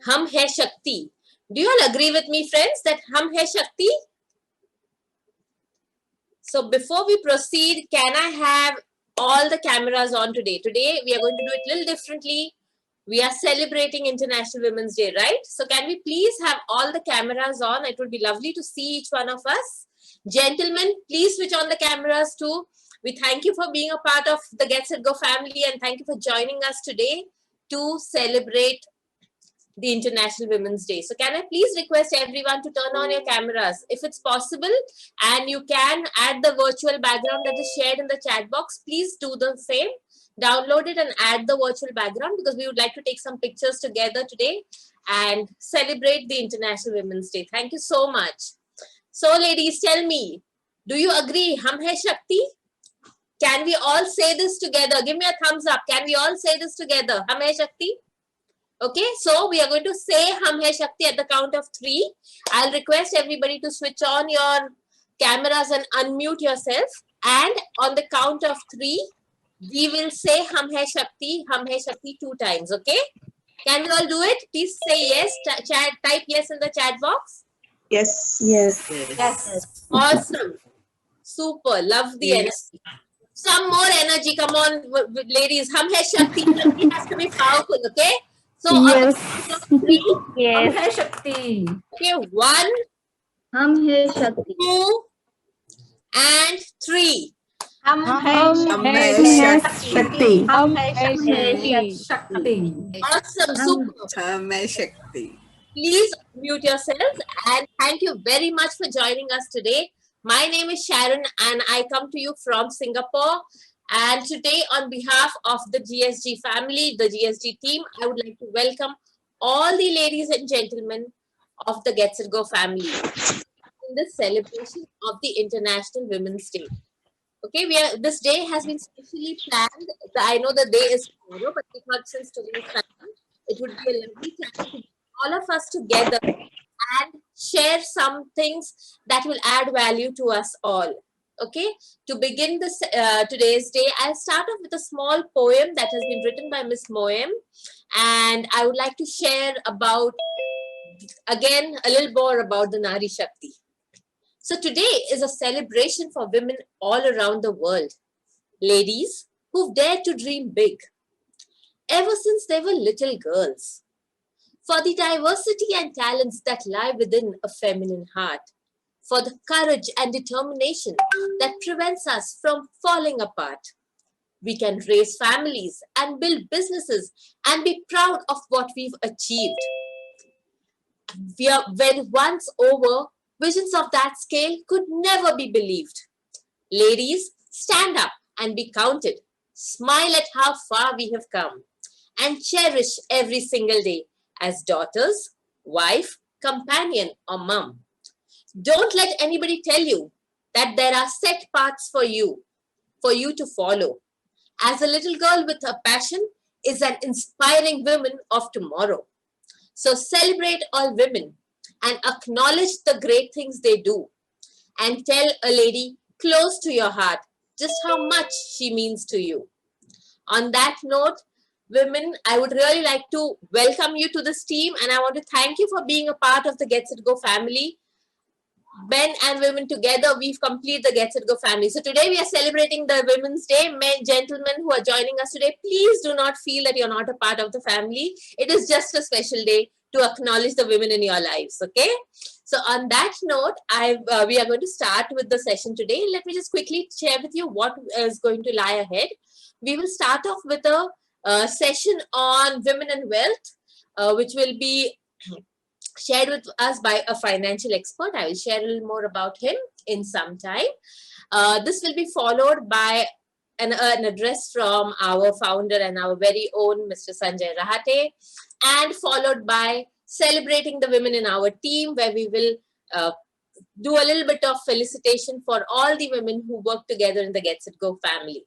Hum hai Shakti. Do you all agree with me, friends, that hum hai Shakti? So before we proceed, can I have all the cameras on today? Today, we are going to do it a little differently. We are celebrating International Women's Day, right? So can we please have all the cameras on? It would be lovely to see each one of us. Gentlemen, please switch on the cameras too. We thank you for being a part of the Get Set Go family, and thank you for joining us today to celebrate the International Women's Day. So can I please request everyone to turn on your cameras if it's possible, and you can add the virtual background that is shared in the chat box. Please do the same. Download it and add the virtual background, because we would like to take some pictures together today and celebrate the International Women's Day. Thank you so much. So ladies, tell me, do you agree? Hum hai Shakti? Can we all say this together? Give me a thumbs up. Can we all say this together? Hum hai Shakti? Okay, so we are going to say Hum Hai Shakti at the count of 3. I'll request everybody to switch on your cameras and unmute yourself. And on the count of 3, we will say Hum Hai Shakti 2 times. Okay? Can we all do it? Please say yes. Type yes in the chat box. Yes. Yes. Yes. Awesome. Super. Love the energy. Some more energy. Come on, ladies. Hum Hai Shakti. Shakti has to be powerful. Okay? So Yes. on the count of 3. Hum hai Shakti. Okay, 1, Hum hai Shakti. 2, and 3. Hum hai Shakti. Hum hai Shakti. Awesome, super. Hum hai Shakti. Please mute yourselves, and thank you very much for joining us today. My name is Sharon and I come to you from Singapore. And today, on behalf of the GSG family, the GSG team, I would like to welcome all the ladies and gentlemen of the Get Set Go family in this celebration of the International Women's Day. Okay, this day has been specially planned. I know the day is tomorrow, but we thought since today's time, it would be a lovely time to get all of us together and share some things that will add value to us all. Okay, to begin this today's day, I'll start off with a small poem that has been written by Miss Moem, and I would like to share about, again, a little more about the Nari Shakti. So today is a celebration for women all around the world. Ladies who've dared to dream big ever since they were little girls. For the diversity and talents that lie within a feminine heart. For the courage and determination that prevents us from falling apart. We can raise families and build businesses and be proud of what we've achieved. When once over, visions of that scale could never be believed. Ladies, stand up and be counted. Smile at how far we have come. And cherish every single day as daughters, wife, companion, or mum. Don't let anybody tell you that there are set paths for you to follow. As a little girl with a passion is an inspiring woman of tomorrow. So celebrate all women and acknowledge the great things they do. And tell a lady close to your heart just how much she means to you. On that note, women, I would really like to welcome you to this team, and I want to thank you for being a part of the Get Set Go family. Men and women together, we've completed the Get Set Go family. So today we are celebrating the Women's Day. Men, gentlemen who are joining us today, please do not feel that you're not a part of the family. It is just a special day to acknowledge the women in your lives, okay? So on that note, we are going to start with the session today. Let me just quickly share with you what is going to lie ahead. We will start off with a session on women and wealth, which will be shared with us by a financial expert. I will share a little more about him in some time. This will be followed by an address from our founder and our very own Mr. Sanjay Rahate, and followed by celebrating the women in our team, where we will do a little bit of felicitation for all the women who work together in the Get Set Go family.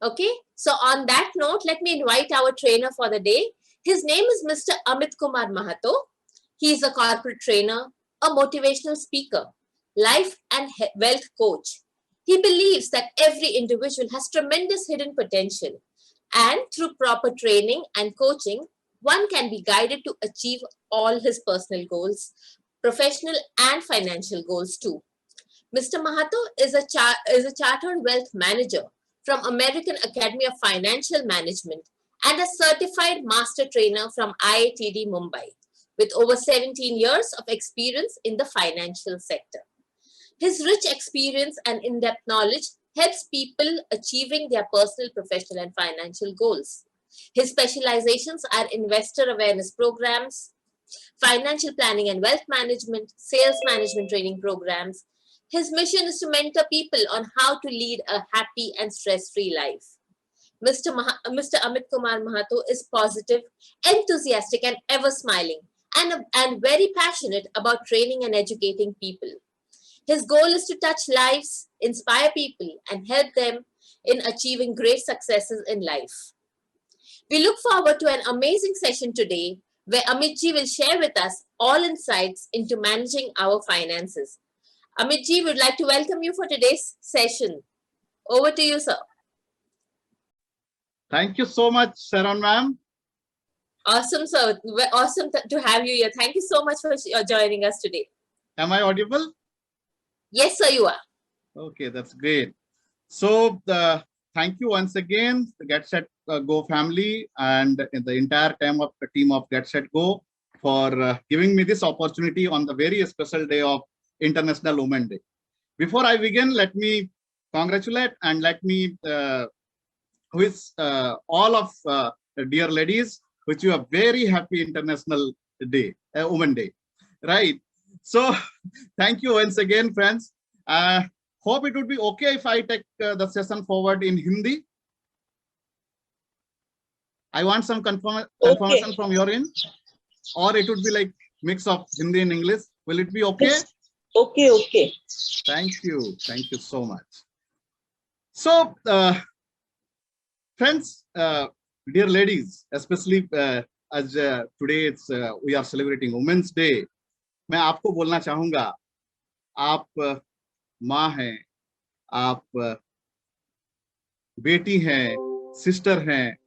Okay, so on that note, let me invite our trainer for the day. His name is Mr. Amit Kumar Mahato. He is a corporate trainer, a motivational speaker, life and wealth coach. He believes that every individual has tremendous hidden potential, and through proper training and coaching, one can be guided to achieve all his personal goals, professional and financial goals too. Mr. Mahato is a chartered wealth manager from American Academy of Financial Management and a certified master trainer from IITD Mumbai with over 17 years of experience in the financial sector. His rich experience and in-depth knowledge helps people achieving their personal, professional, and financial goals. His specializations are investor awareness programs, financial planning and wealth management, sales management training programs. His mission is to mentor people on how to lead a happy and stress-free life. Mr. Amit Kumar Mahato is positive, enthusiastic, and ever smiling, and very passionate about training and educating people. His goal is to touch lives, inspire people, and help them in achieving great successes in life. We look forward to an amazing session today where Amitji will share with us all insights into managing our finances. Amitji, would like to welcome you for today's session. Over to you, sir. Thank you so much, Sharon ma'am. Awesome, sir. Awesome to have you here. Thank you so much for joining us today. Am I audible? Yes, sir, you are. Okay, that's great. So thank you once again, the Get Set Go family and the entire team of Get Set Go for giving me this opportunity on the very special day of International Women's Day. Before I begin, let me congratulate and let me wish all of dear ladies, wish you a very happy International Day, Women's Day, right? So thank you once again, friends. Hope it would be okay if I take the session forward in Hindi. I want some confirmation from your end, or it would be like mix of Hindi and English. Will it be okay? Okay. Thank you so much. So friends, dear ladies, especially as today we are celebrating Women's Day, मैं आपको बोलना चाहूंगा, आप माँ हैं, आप बेटी हैं, सिस्टर हैं,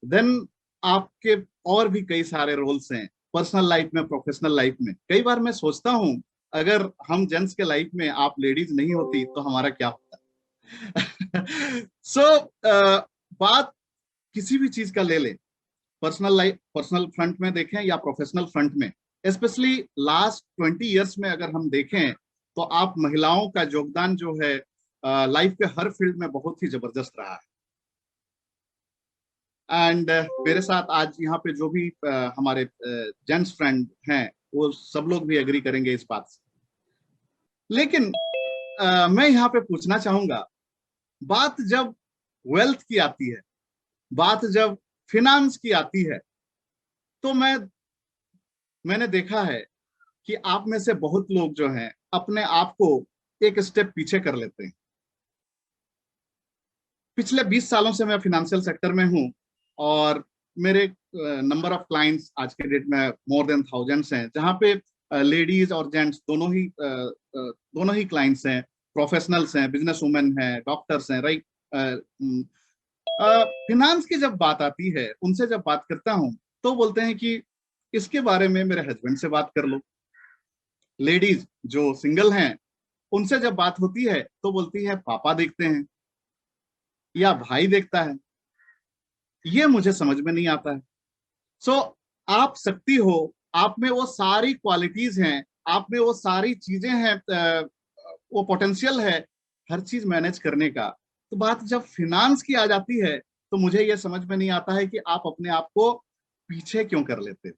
देन आपके और भी कई सारे रोल्स हैं पर्सनल लाइफ में, प्रोफेशनल लाइफ में. कई बार मैं सोचता हूं अगर हम जेंट्स के लाइफ में आप लेडीज नहीं होती तो हमारा क्या होता. सो बात किसी भी चीज का ले लें, पर्सनल लाइफ, पर्सनल फ्रंट में देखें या प्रोफेशनल फ्रंट में, स्पेशली लास्ट 20 इयर्स में अगर हम देखें तो आप महिलाओं का योगदान जो है लाइफ के हर फील्ड में बहुत ही जबरदस्त रहा है. एंड मेरे साथ आज यहाँ पे जो भी हमारे जेंट्स फ्रेंड हैं वो सब लोग भी एग्री करेंगे इस बात से. लेकिन मैं यहाँ पे पूछना चाहूंगा, बात जब वेल्थ की आती है, बात जब फिनांस की आती है, तो मैंने देखा है कि आप में से बहुत लोग जो हैं अपने आप को एक स्टेप पीछे कर लेते हैं. पिछले 20 सालों से मैं फाइनेंशियल सेक्टर में हूं और मेरे नंबर ऑफ क्लाइंट्स आज के डेट में मोर देन थाउजेंड्स हैं, जहां पे लेडीज और जेंट्स दोनों ही क्लाइंट्स हैं, प्रोफेशनल्स हैं, बिजनेस वुमेन हैं, डॉक्टर्स हैं, राइट. फिनांस की जब बात आती है, उनसे जब बात करता हूं तो बोलते हैं कि इसके बारे में मेरे हस्बैंड से बात कर लो. लेडीज जो सिंगल हैं उनसे जब बात होती है तो बोलती है पापा देखते हैं या भाई देखता है. ये मुझे समझ में नहीं आता है. सो आप शक्ति हो, आप में वो सारी क्वालिटीज हैं, आप में वो सारी चीजें हैं, वो पोटेंशियल है हर चीज मैनेज करने का. तो बात जब फिनांस की आ जाती है तो मुझे ये समझ में नहीं आता है कि आप अपने आप को पीछे क्यों कर लेते.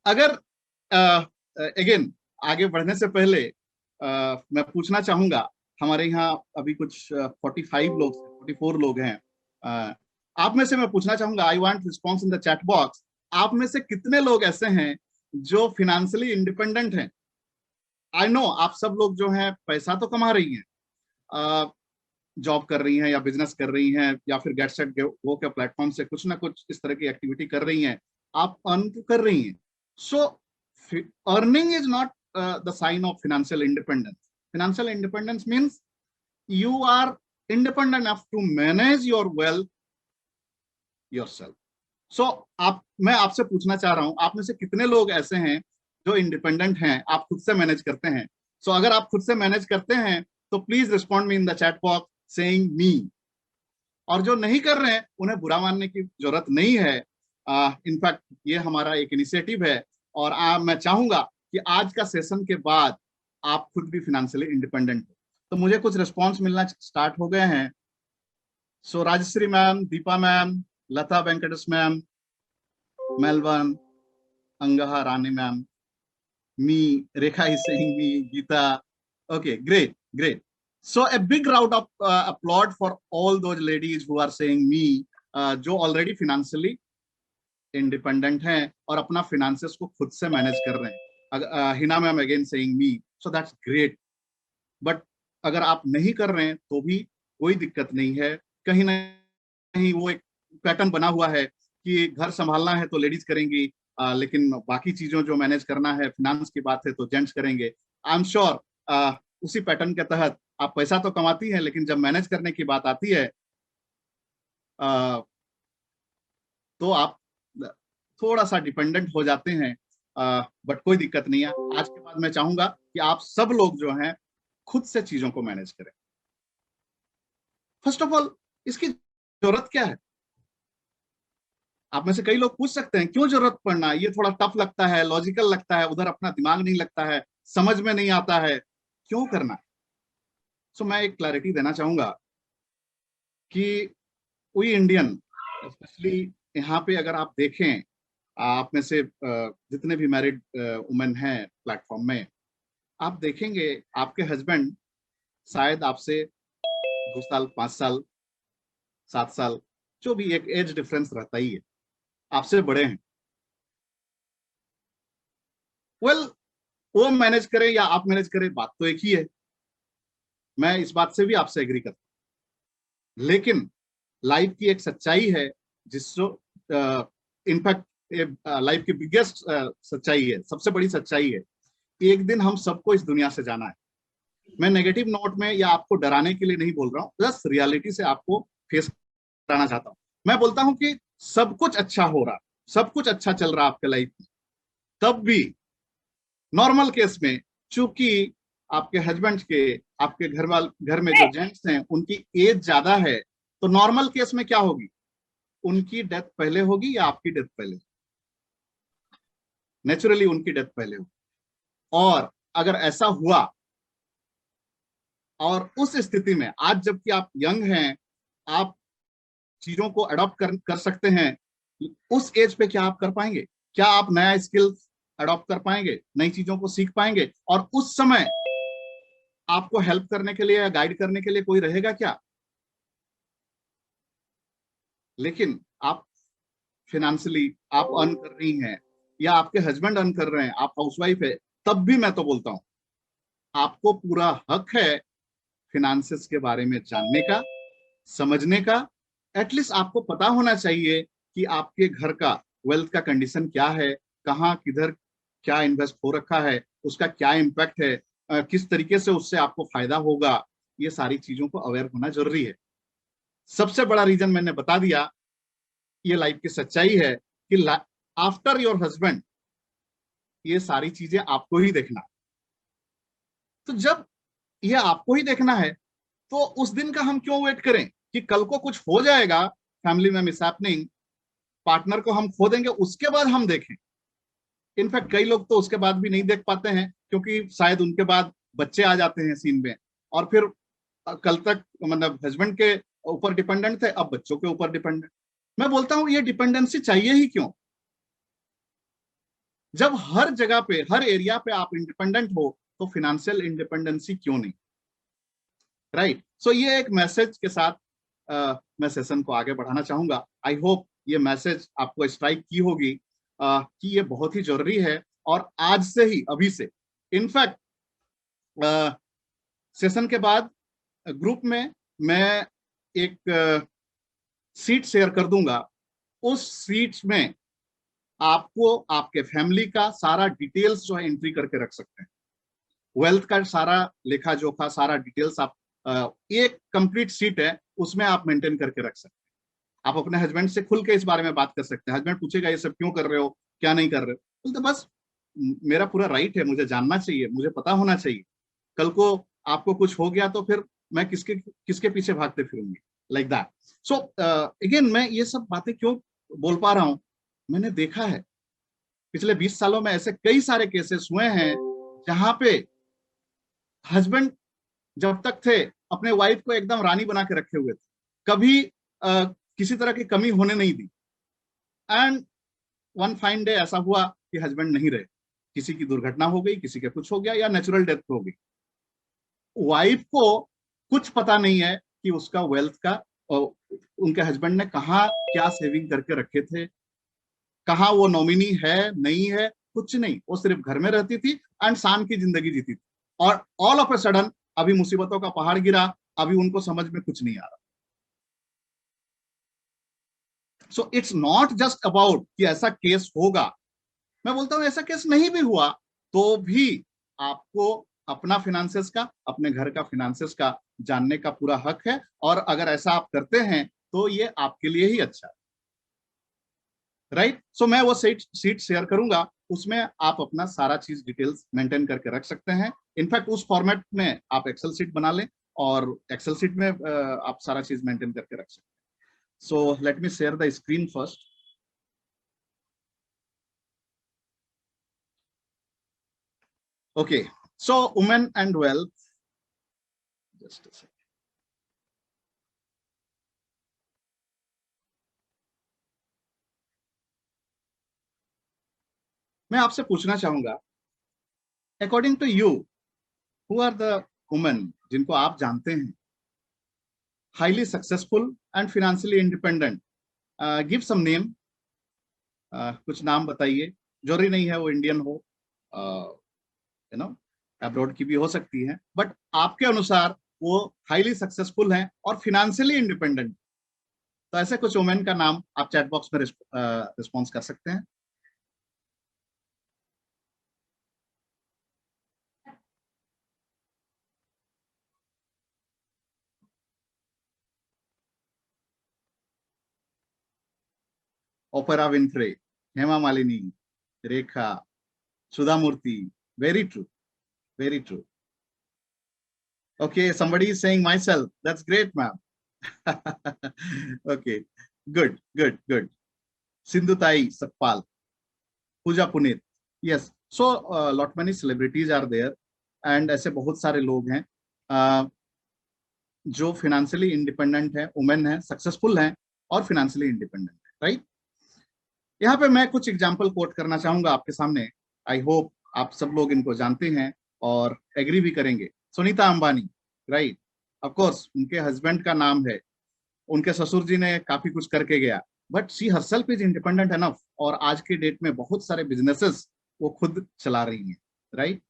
अगर अगेन आगे बढ़ने से पहले मैं पूछना चाहूंगा, हमारे यहाँ अभी कुछ 44 लोग हैं. आप में से मैं पूछना चाहूंगा, I want response in the chat box, आप में से कितने लोग ऐसे हैं जो फिनेंशियली इंडिपेंडेंट हैं. आई नो आप सब लोग जो हैं पैसा तो कमा रही हैं, जॉब कर रही हैं या बिजनेस कर रही हैं या फिर गेट सेट गो के प्लेटफॉर्म से कुछ ना कुछ इस तरह की एक्टिविटी कर रही हैं, आप अर्न कर रही हैं. So earning is not the sign of financial independence. Financial independence means you are independent enough to manage your wealth yourself. So मैं आपसे पूछना चाह रहा हूं, आप में से कितने लोग ऐसे हैं जो इंडिपेंडेंट हैं, आप खुद से मैनेज करते हैं? सो अगर आप खुद से मैनेज करते हैं तो please respond me in the chat box saying me. और जो नहीं कर रहे हैं उन्हें बुरा मानने की जरूरत नहीं है। इनफैक्ट ये हमारा एक इनिशिएटिव है, और मैं चाहूंगा कि आज का सेशन के बाद आप खुद भी फाइनेंशियली इंडिपेंडेंट हो। तो मुझे कुछ रिस्पॉन्स मिलना स्टार्ट हो गए हैं। So Rajshree ma'am, Deepa ma'am, Lata Venkatesh ma'am, Melbourne, Angaha Rani ma'am, me, Rekha is saying me, Geeta. Okay, great, great. So a big round of applaud for all those ladies who are saying me, जो already financially independent हैं और अपना finances को खुद से manage कर रहे हैं। Hina ma'am again saying me, so that's great. But अगर आप नहीं कर रहे हैं तो भी कोई दिक्कत नहीं है। कहीं ना कहीं वो एक पैटर्न बना हुआ है कि घर संभालना है तो लेडीज करेंगी, लेकिन बाकी चीजों जो मैनेज करना है, फिनांस की बात है तो जेंट्स करेंगे। आई एम श्योर उसी पैटर्न के तहत आप पैसा तो कमाती हैं, लेकिन जब मैनेज करने की बात आती है तो आप थोड़ा सा डिपेंडेंट हो जाते हैं। बट कोई दिक्कत नहीं है। आज के बाद मैं चाहूंगा कि आप सब लोग जो हैं खुद से चीजों को मैनेज करें। फर्स्ट ऑफ ऑल, इसकी जरूरत क्या है? आप में से कई लोग पूछ सकते हैं क्यों जरूरत पड़ना, ये थोड़ा टफ लगता है, लॉजिकल लगता है, उधर अपना दिमाग नहीं लगता है, समझ में नहीं आता है, क्यों करना है? सो मैं एक क्लैरिटी देना चाहूंगा कि वी इंडियन, स्पेशली यहाँ पे अगर आप देखें, आप में से जितने भी मैरिड वुमेन हैं प्लेटफॉर्म में, आप देखेंगे आपके हस्बैंड शायद आपसे 2 साल, 5 साल, 7 साल, जो भी एक एज डिफरेंस रहता ही है, आपसे बड़े हैं। वेल, वो मैनेज करे या आप मैनेज करें, बात तो एक ही है। मैं इस बात से भी आपसे एग्री करता हूं, लेकिन लाइफ की एक सच्चाई है जिसको इनफैक्ट लाइफ की बिगेस्ट सच्चाई है, सबसे बड़ी सच्चाई है, एक दिन हम सबको इस दुनिया से जाना है। मैं नेगेटिव नोट में या आपको डराने के लिए नहीं बोल रहा हूँ, बस रियलिटी से आपको फेस कराना चाहता हूँ। मैं बोलता हूँ कि सब कुछ अच्छा हो रहा, सब कुछ अच्छा चल रहा आपके लाइफ में, तब भी नॉर्मल केस में चूंकि आपके हस्बैंड के, आपके घर में जो जेंट्स हैं उनकी एज ज्यादा है, तो नॉर्मल केस में क्या होगी? उनकी डेथ पहले होगी या आपकी डेथ पहले? नेचुरली उनकी डेथ पहले होगी। और अगर ऐसा हुआ, और उस स्थिति में आज जबकि आप यंग हैं, आप चीजों को अडॉप्ट कर सकते हैं, उस एज पे क्या आप कर पाएंगे? क्या आप नया स्किल्स अडॉप्ट कर पाएंगे, नई चीजों को सीख पाएंगे? और उस समय आपको हेल्प करने के लिए या गाइड करने के लिए कोई रहेगा क्या? लेकिन आप फिनेंशियली आप अर्न कर रही हैं या आपके हस्बैंड अर्न कर रहे हैं, आप हाउसवाइफ है, तब भी मैं तो बोलता हूं आपको पूरा हक है फिनेंसेस के बारे में जानने का, समझने का। एटलीस्ट आपको पता होना चाहिए कि आपके घर का वेल्थ का कंडीशन क्या है, कहाँ किधर क्या इन्वेस्ट हो रखा है, उसका क्या इम्पैक्ट है, किस तरीके से उससे आपको फायदा होगा। ये सारी चीजों को अवेयर होना जरूरी है। सबसे बड़ा रीजन मैंने बता दिया, ये लाइफ की सच्चाई है कि आफ्टर योर हस्बैंड ये सारी चीजें आपको ही देखना। तो जब ये आपको ही देखना है तो उस दिन का हम क्यों वेट करें कि कल को कुछ हो जाएगा, फैमिली में मिसहैपनिंग, पार्टनर को हम खो देंगे, उसके बाद हम देखें। इनफैक्ट कई लोग तो उसके बाद भी नहीं देख पाते हैं, क्योंकि शायद उनके बाद बच्चे आ जाते हैं सीन में, और फिर कल तक मतलब हस्बैंड के ऊपर डिपेंडेंट थे, अब बच्चों के ऊपर डिपेंडेंट। मैं बोलता हूं ये डिपेंडेंसी चाहिए ही क्यों, जब हर जगह पे, हर एरिया पे आप इंडिपेंडेंट हो, तो फिनेंशियल इंडिपेंडेंसी क्यों नहीं? राइट। सो ये एक मैसेज के साथ मैं सेशन को आगे बढ़ाना चाहूंगा। आई होप ये मैसेज आपको स्ट्राइक की होगी कि ये बहुत ही जरूरी है, और आज से ही, अभी से, इनफैक्ट सेशन के बाद ग्रुप में मैं एक सीट शेयर कर दूंगा। उस सीट में आपको आपके फैमिली का सारा डिटेल्स जो है एंट्री करके रख सकते हैं, वेल्थ का सारा लेखा जोखा, सारा डिटेल्स आप एक कंप्लीट सीट है उसमें आप मेंटेन करके रख सकते हैं। आप अपने हस्बैंड से खुल के इस बारे में बात कर सकते हैं। हस्बैंड पूछेगा ये सब क्यों कर रहे हो, क्या नहीं कर रहे हो, बोलते बस मेरा पूरा राइट है, मुझे जानना चाहिए, मुझे पता होना चाहिए, कल को आपको कुछ हो गया तो फिर मैं किसके किसके पीछे भागते फिरूंगी, लाइक दैट। सो अगेन मैं ये सब बातें क्यों बोल पा रहा हूं, मैंने देखा है पिछले 20 सालों में ऐसे कई सारे केसेस हुए हैं जहां पे हस्बैंड जब तक थे अपने वाइफ को एकदम रानी बना के रखे हुए थे, कभी किसी तरह की कमी होने नहीं दी। एंड वन फाइन डे ऐसा हुआ कि हस्बैंड नहीं रहे, किसी की दुर्घटना हो गई, किसी के कुछ हो गया या नेचुरल डेथ हो गई। वाइफ को कुछ पता नहीं है कि उसका वेल्थ का और उनके हस्बैंड ने कहा क्या सेविंग करके रखे थे, कहा वो नॉमिनी है नहीं है, कुछ नहीं, वो सिर्फ घर में रहती थी एंड शान की जिंदगी जीती थी। और ऑल ऑफ ए सडन अभी मुसीबतों का पहाड़ गिरा, अभी उनको समझ में कुछ नहीं आ रहा। So it's not just about कि ऐसा केस होगा, मैं बोलता हूं ऐसा केस नहीं भी हुआ तो भी आपको अपना फिनेंसेस का, अपने घर का फिनेंसेस का जानने का पूरा हक है, और अगर ऐसा आप करते हैं तो ये आपके लिए ही अच्छा है, राइट। सो मैं वो सीट शेयर करूंगा, उसमें आप अपना सारा चीज डिटेल्स मेंटेन करके रख सकते हैं। इनफैक्ट उस फॉर्मेट में आप एक्सेल सीट बना लें और एक्सेल सीट में आप सारा चीज मेंटेन करके रख सकते हैं। So let me share the screen first. Okay, so women and wealth. Just a second. मैं आपसे पूछना चाहूंगा, according to you, who are the women जिनको आप जानते हैं highly successful and financially independent? Give some name, कुछ नाम बताइए। जरूरी नहीं है वो इंडियन हो, यू नो अब्रॉड की भी हो सकती है, बट आपके अनुसार वो हाईली सक्सेसफुल हैं और फाइनेंशियली इंडिपेंडेंट। तो ऐसे कुछ वुमेन का नाम आप चैट बॉक्स में रिस्पॉन्स कर सकते हैं। Oprah Winfrey, Hema Malini, Rekha, Sudha Murthy. Very true, very true. Okay, somebody is saying myself. That's great, ma'am. Okay, good. Sindhu Tai Sakpal, Pooja Punit. Yes, so lot many celebrities are there, and ऐसे बहुत सारे लोग हैं जो financially independent है, women है, successful हैं और financially independent है, right? यहाँ पे मैं कुछ एग्जाम्पल कोट करना चाहूंगा आपके सामने। आई होप आप सब लोग इनको जानते हैं और एग्री भी करेंगे। Sunita Ambani, right, of course उनके हस्बैंड का नाम है, उनके ससुर जी ने काफी कुछ करके गया, but she herself is independent enough, और आज के डेट में बहुत सारे बिजनेसेस वो खुद चला रही हैं, राइट।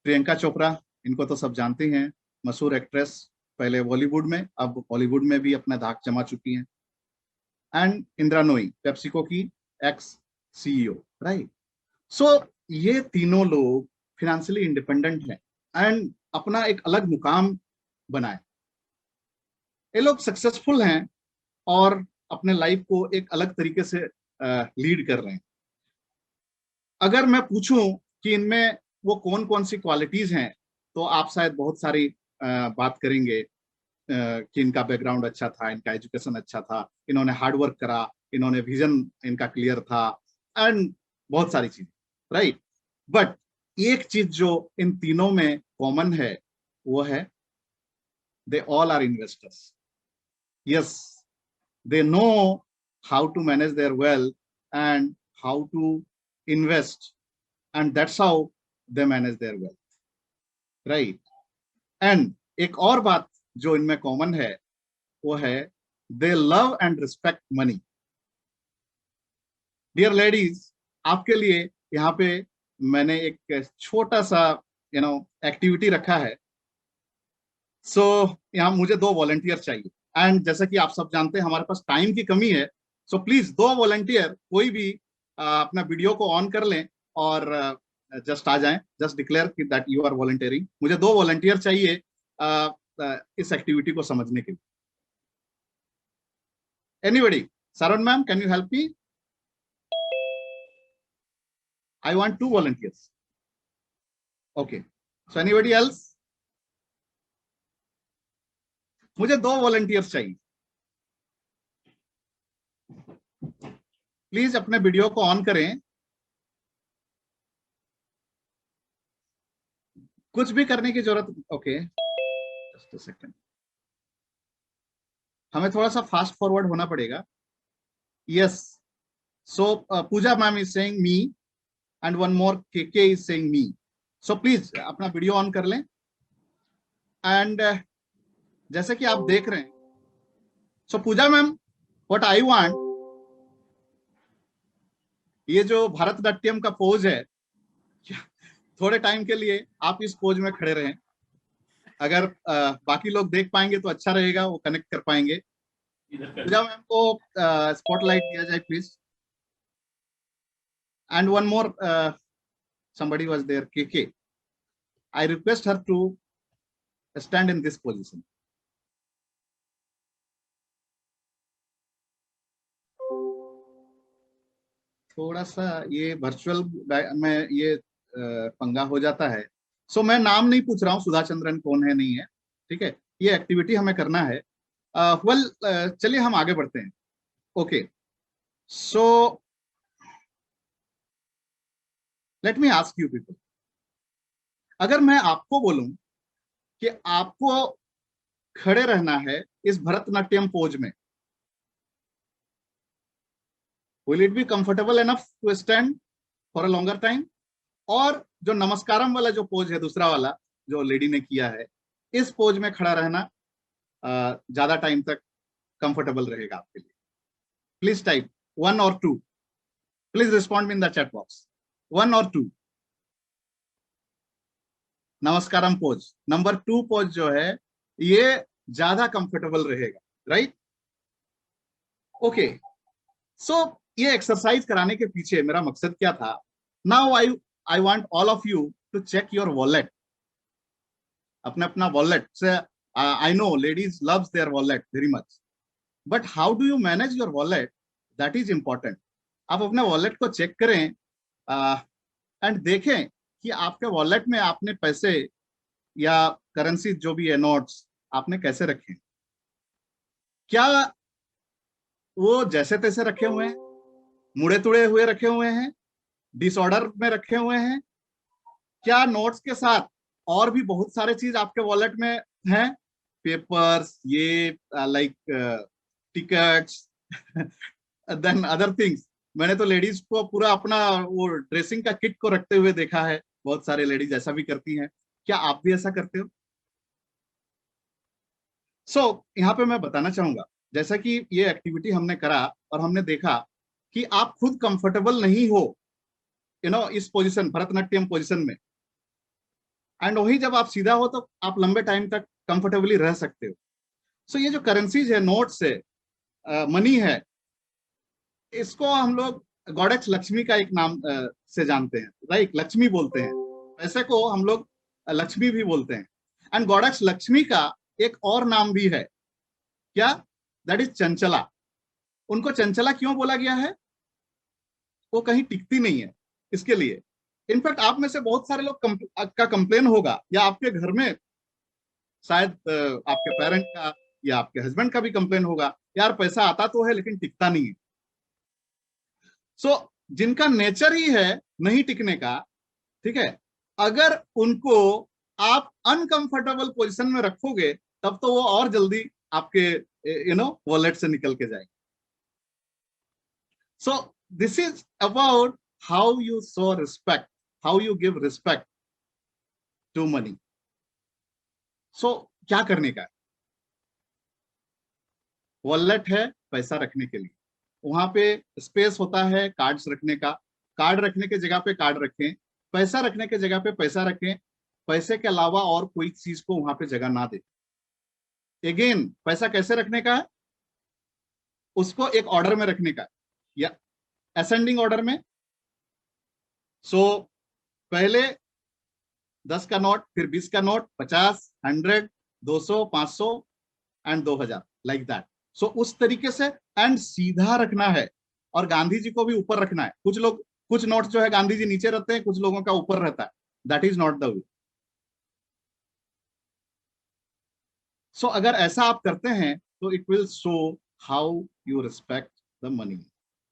प्रियंका चोपड़ा, इनको तो सब जानते हैं, मशहूर एक्ट्रेस, पहले बॉलीवुड में, अब हॉलीवुड में भी अपना धाक जमा चुकी हैं। एंड इंदिरा नोई, पेप्सिको की एक्स सीईओ, राइट। सो ये तीनों लोग फाइनेंशियली इंडिपेंडेंट हैं एंड अपना एक अलग मुकाम बनाए। ये लोग सक्सेसफुल हैं और अपने लाइफ को एक अलग तरीके से लीड कर रहे हैं। अगर मैं पूछूं कि इनमें वो कौन कौन सी क्वालिटीज हैं, तो आप शायद बहुत सारी बात करेंगे कि इनका बैकग्राउंड अच्छा था, इनका एजुकेशन अच्छा था, इन्होंने हार्डवर्क करा, इन्होंने विजन इनका क्लियर था एंड बहुत सारी चीजें, राइट। बट एक चीज जो इन तीनों में कॉमन है वो है they all are investors. Yes, they know how to manage their wealth and how to invest, and that's how they manage their wealth, right. And एक और बात जो इनमें कॉमन है वो है they love and respect money. Dear ladies, आपके लिए यहाँ पे मैंने एक छोटा सा एक्टिविटी रखा है। सो यहाँ मुझे 2 वॉलंटियर चाहिए, एंड जैसा कि आप सब जानते हैं हमारे पास टाइम की कमी है, सो प्लीज 2 वॉलंटियर कोई भी अपना वीडियो को ऑन कर लें और जस्ट आ जाएं, जस्ट डिक्लेयर कि दैट यू आर वॉलंटियरिंग। मुझे 2 वॉलंटियर चाहिए इस एक्टिविटी को समझने के लिए। Anybody? Saran ma'am, can you help me? I want 2 volunteers. Okay. So anybody else? मुझे 2 volunteers चाहिए. प्लीज अपने वीडियो को ऑन करें. कुछ भी करने की जरूरत. Okay, just a second. हमें थोड़ा सा फास्ट फॉरवर्ड होना पड़ेगा. Yes. So Puja ma'am is saying me and one more KK is saying me. So please अपना वीडियो ऑन कर लें. एंड जैसे कि आप देख रहे हैं, so Puja ma'am, what I want, ये जो भरतनाट्यम का पोज है, थोड़े टाइम के लिए आप इस पोज में खड़े रहें. अगर बाकी लोग देख पाएंगे तो अच्छा रहेगा, वो कनेक्ट कर पाएंगे. पूजा मैम को स्पॉटलाइट दिया जाए please. And one more somebody was there, KK. I request her to stand in this position. थोड़ा सा ये वर्चुअल में ये पंगा हो जाता है. सो मैं नाम नहीं पूछ रहा हूँ, सुधा चंद्रन कौन है नहीं है, ठीक है. ये एक्टिविटी हमें करना है. चलिए हम आगे बढ़ते हैं. Okay, so let me ask you people, अगर मैं आपको बोलूं कि आपको खड़े रहना है इस भरतनाट्यम पोज में, will it be comfortable enough to stand for a longer time? और जो नमस्कारम वाला जो पोज है, दूसरा वाला जो लेडी ने किया है, इस पोज में खड़ा रहना ज्यादा टाइम तक कंफर्टेबल रहेगा आपके लिए? Please type 1 or 2. Please respond in the chat box. 1 or 2. नमस्कारम पोज. नंबर 2 पोज जो है ये ज्यादा कंफर्टेबल रहेगा, राइट? ओके, सो ये एक्सरसाइज कराने के पीछे मेरा मकसद क्या था? Now I want all of you to check your wallet. अपना अपना वॉलेट से, I know ladies loves their wallet very much, but how do you manage your wallet, that is important. आप अपने वॉलेट को चेक करें and देखें कि आपके वॉलेट में आपने पैसे या करेंसी जो भी है, नोट्स, आपने कैसे रखे. क्या वो जैसे तैसे रखे हुए हैं, मुड़े तुड़े हुए रखे हुए हैं, डिसऑर्डर में रखे हुए हैं? क्या नोट्स के साथ और भी बहुत सारे चीज आपके वॉलेट में हैं, पेपर्स, ये like tickets, then other things? मैंने तो लेडीज को पूरा अपना वो ड्रेसिंग का किट को रखते हुए देखा है. बहुत सारे लेडीज ऐसा भी करती हैं. क्या आप भी ऐसा करते हो? सो यहाँ पे मैं बताना चाहूंगा, जैसा कि ये एक्टिविटी हमने करा और हमने देखा कि आप खुद कंफर्टेबल नहीं हो इस पोजीशन, भरतनाट्यम पोजीशन में, एंड वही जब आप सीधा हो तो आप लंबे टाइम तक कंफर्टेबली रह सकते हो. सो ये जो करेंसीज है, नोट्स है, मनी है, इसको हम लोग गॉडेस लक्ष्मी का एक नाम से जानते हैं, राइट? लक्ष्मी बोलते हैं. पैसे को हम लोग लक्ष्मी भी बोलते हैं. एंड गॉडेस लक्ष्मी का एक और नाम भी है, क्या? That is Chanchala. उनको चंचला क्यों बोला गया है? वो कहीं टिकती नहीं है, इसके लिए. इनफैक्ट आप में से बहुत सारे लोग का कंप्लेन होगा, या आपके घर में शायद आपके पेरेंट का या आपके हस्बैंड का भी कंप्लेन होगा, यार पैसा आता तो है लेकिन टिकता नहीं है. सो जिनका नेचर ही है नहीं टिकने का, ठीक है, अगर उनको आप अनकंफर्टेबल पोजीशन में रखोगे तब तो वो और जल्दी आपके वॉलेट से निकल के जाएंगे. So this is about how you show respect, how you give respect to money. So क्या करने का है? वॉलेट है पैसा रखने के लिए, वहां पे स्पेस होता है कार्ड्स रखने का. कार्ड रखने के जगह पे कार्ड रखें, पैसा रखने के जगह पे पैसा रखें. पैसे के अलावा और कोई चीज को वहां पे जगह ना दे. अगेन, पैसा कैसे रखने का है? उसको एक ऑर्डर में रखने का, या असेंडिंग ऑर्डर में. सो पहले 10 का नोट, फिर 20 का नोट, 50, 100, 200, 500 एंड 2000, लाइक दैट. सो उस तरीके से एंड सीधा रखना है, और गांधी जी को भी ऊपर रखना है। कुछ नोट्स जो है गांधी जी नीचे रहते हैं, कुछ लोगों का ऊपर रहता है। That is not the way. So अगर ऐसा आप करते हैं तो it will show how you respect the money.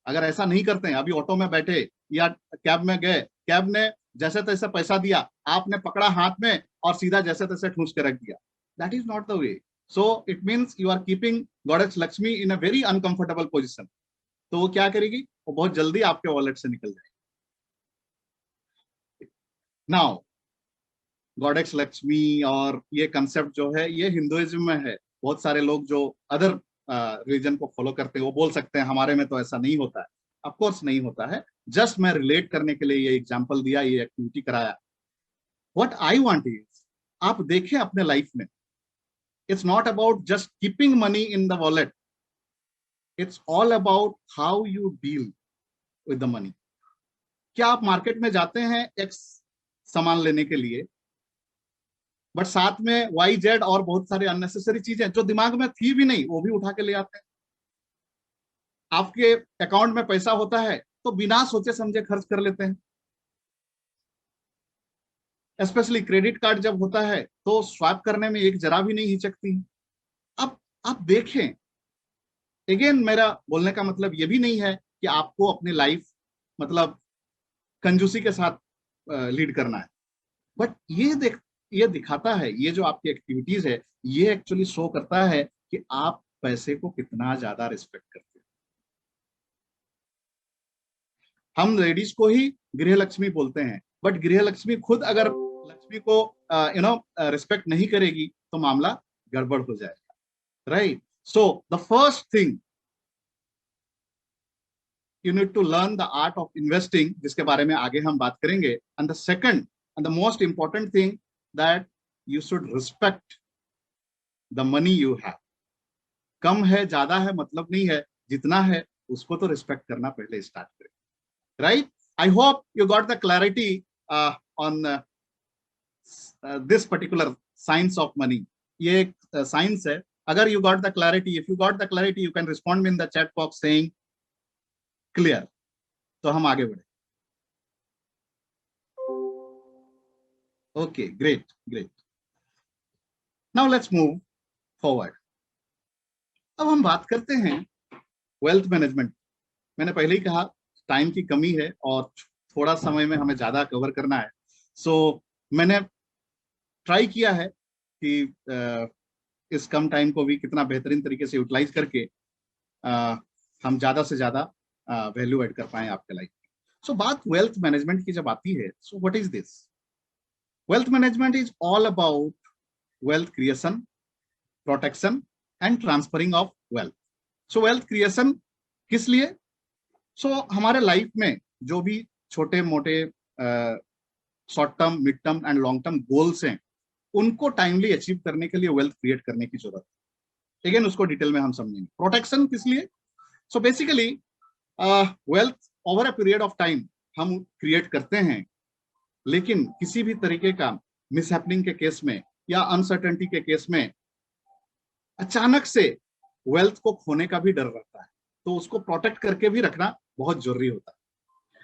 अगर ऐसा नहीं करते हैं, अभी ऑटो में बैठे या कैब में गए, कैब ने जैसे तैसे पैसा दिया, आपने पकड़ा हाथ में और सीधा जैसे तैसे ठूस के रख दिया, that is not the way. So it means you are keeping goddess Lakshmi in a very uncomfortable position. तो वो क्या करेगी, वो बहुत जल्दी आपके वॉलेट से निकल जाएगी। नाउ गॉडेस लक्ष्मी और ये कंसेप्ट जो है ये हिंदुइज्म में है। बहुत सारे लोग जो अदर रिलीजन को फॉलो करते हैं वो बोल सकते हैं हमारे में तो ऐसा नहीं होता है। ऑफ कोर्स नहीं होता है, जस्ट मैं रिलेट करने के लिए ये एग्जांपल दिया, ये एक्टिविटी कराया। व्हाट आई वांट इज, आप देखें अपने लाइफ में, it's not about just keeping money in the wallet, it's all about how you deal with the money. क्या आप मार्केट में जाते हैं एक्स सामान लेने के लिए, बट साथ में वाई जेड और बहुत सारे अननेसेसरी चीजें जो दिमाग में थी भी नहीं वो भी उठा के ले आते हैं। आपके अकाउंट में पैसा होता है तो बिना सोचे समझे खर्च कर लेते हैं। स्पेशली क्रेडिट कार्ड जब होता है तो स्वाइप करने में एक जरा भी नहीं हिचकती है। अब आप देखें, अगेन मेरा बोलने का मतलब ये भी नहीं है कि आपको अपनी लाइफ मतलब कंजूसी के साथ लीड करना है, बट ये दिखाता है, ये जो आपकी एक्टिविटीज है ये एक्चुअली शो करता है कि आप पैसे को कितना ज्यादा रिस्पेक्ट करते हैं। हम लेडीज को ही गृह लक्ष्मी बोलते हैं, बट गृह लक्ष्मी खुद अगर लक्ष्मी को रिस्पेक्ट नहीं करेगी तो मामला गड़बड़ हो जाएगा, right. So the first thing you need to learn the art of investing, जिसके बारे में आगे हम बात करेंगे। and the second and the most important thing that you should respect the money you have। कम है ज्यादा है मतलब नहीं है, जितना है उसको तो रिस्पेक्ट करना पहले स्टार्ट करें, right. I hope you got the clarity on this particular science of money. ये एक साइंस है। अगर you got the clarity, if you got the clarity you can respond me in the chat box saying clear, तो हम आगे बढ़े। Okay, great great. Now let's move forward. अब हम बात करते हैं वेल्थ मैनेजमेंट। मैंने पहले ही कहा टाइम की कमी है और थोड़ा समय में हमें ज्यादा कवर करना है। सो मैंने ट्राई किया है कि इस कम टाइम को भी कितना बेहतरीन तरीके से यूटिलाइज करके हम ज्यादा से ज्यादा वैल्यू ऐड कर पाए आपके लाइफ में। सो बात वेल्थ मैनेजमेंट की जब आती है, so what is this? Wealth management is all about wealth creation, protection and transferring of wealth. So wealth creation किस लिए? सो हमारे लाइफ में जो भी छोटे मोटे short term, mid term and long term goals हैं, उनको टाइमली अचीव करने के लिए वेल्थ क्रिएट करने की जरूरत है। अगेन उसको डिटेल में हम समझेंगे। प्रोटेक्शन किस लिए? So basically wealth over a period of time हम क्रिएट करते हैं, लेकिन किसी भी तरीके का मिसहैपनिंग के केस में या अनसर्टेनिटी के केस में अचानक से वेल्थ को खोने का भी डर रहता है, तो उसको प्रोटेक्ट करके भी रखना बहुत जरूरी होता है।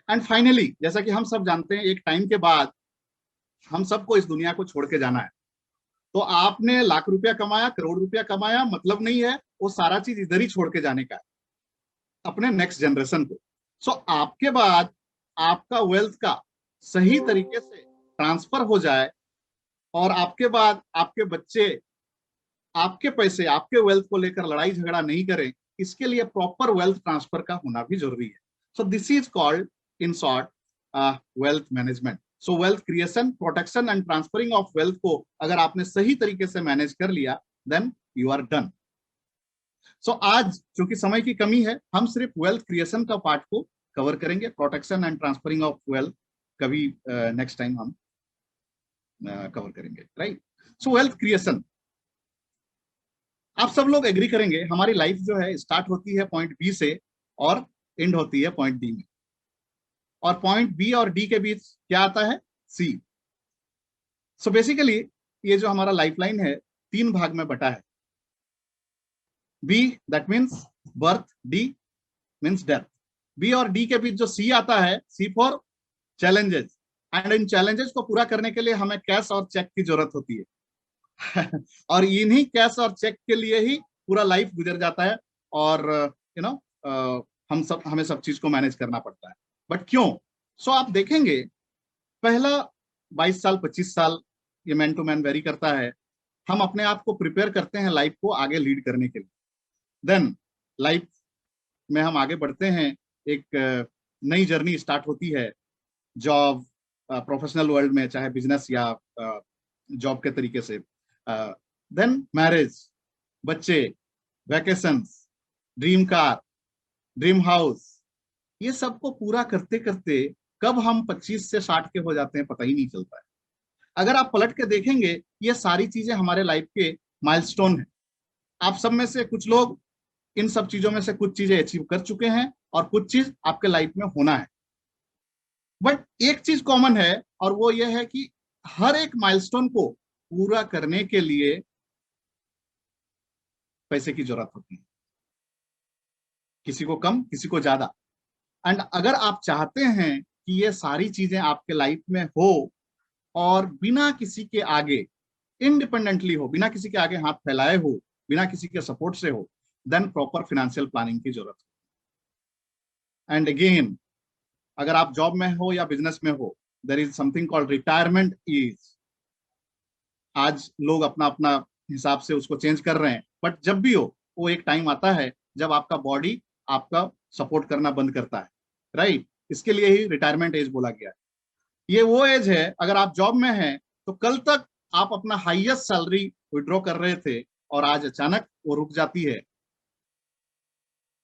एंड फाइनली, जैसा कि हम सब जानते हैं, एक टाइम के बाद हम सबको इस दुनिया को छोड़ के जाना है। तो आपने लाख रुपया कमाया, करोड़ रुपया कमाया, मतलब नहीं है, वो सारा चीज इधर ही छोड़ के जाने का है अपने नेक्स्ट जनरेशन को। सो आपके बाद आपका वेल्थ का सही तरीके से ट्रांसफर हो जाए और आपके बाद आपके बच्चे आपके पैसे, आपके वेल्थ को लेकर लड़ाई झगड़ा नहीं करें, इसके लिए प्रॉपर वेल्थ ट्रांसफर का होना भी जरूरी है। सो this is called in short wealth management. So wealth creation, protection and transferring of wealth को अगर आपने सही तरीके से मैनेज कर लिया, देन यू आर डन। सो आज चूंकि समय की कमी है, हम सिर्फ वेल्थ क्रिएशन का पार्ट को कवर करेंगे। Protection and transferring of wealth कभी नेक्स्ट टाइम हम कवर करेंगे, राइट। सो वेल्थ क्रिएशन, आप सब लोग एग्री करेंगे, हमारी लाइफ जो है स्टार्ट होती है पॉइंट बी से और एंड होती है पॉइंट डी में, और पॉइंट बी और डी के बीच क्या आता है? सी। सो बेसिकली ये जो हमारा लाइफलाइन है 3 भाग में बटा है। B that means birth, D means death. B और डी के बीच जो सी आता है, सी फॉर चैलेंजेस, एंड इन चैलेंजेस को पूरा करने के लिए हमें कैश और चेक की जरूरत होती है और इन्हीं कैश और चेक के लिए ही पूरा लाइफ गुजर जाता है, और हमें सब चीज को मैनेज करना पड़ता है। बट क्यों? सो आप देखेंगे पहला 22 साल 25 साल ये मैन टू मैन वेरी करता है, हम अपने आप को प्रिपेयर करते हैं लाइफ को आगे लीड करने के लिए। देन लाइफ में हम आगे बढ़ते हैं, एक नई जर्नी स्टार्ट होती है, जॉब, प्रोफेशनल वर्ल्ड में, चाहे बिजनेस या जॉब के तरीके से। देन मैरिज, बच्चे, vacations, dream car, dream house, ये सबको पूरा करते करते कब हम 25 से 60 के हो जाते हैं पता ही नहीं चलता है। अगर आप पलट के देखेंगे, ये सारी चीजें हमारे लाइफ के माइलस्टोन हैं। आप सब में से कुछ लोग इन सब चीजों में से कुछ चीजें अचीव कर चुके हैं और कुछ चीज आपके लाइफ में होना है। बट एक चीज कॉमन है, और वो ये है कि हर एक माइलस्टोन को पूरा करने के लिए पैसे की जरूरत होती है, किसी को कम, किसी को ज्यादा। एंड अगर आप चाहते हैं कि ये सारी चीजें आपके लाइफ में हो और बिना किसी के आगे, इंडिपेंडेंटली हो, बिना किसी के आगे हाथ फैलाए हो, बिना किसी के सपोर्ट से हो, देन प्रॉपर फाइनेंशियल प्लानिंग की जरूरत है। एंड अगेन, अगर आप जॉब में हो या बिजनेस में हो, there is something called retirement age. आज लोग अपना अपना हिसाब से उसको चेंज कर रहे हैं, बट जब भी हो, वो एक टाइम आता है जब आपका बॉडी आपका सपोर्ट करना बंद करता है, राइट? इसके लिए ही रिटायरमेंट एज बोला गया है। ये वो एज है, अगर आप जॉब में हैं तो कल तक आप अपना हाईएस्ट सैलरी विड्रॉ कर रहे थे और आज अचानक वो रुक जाती है।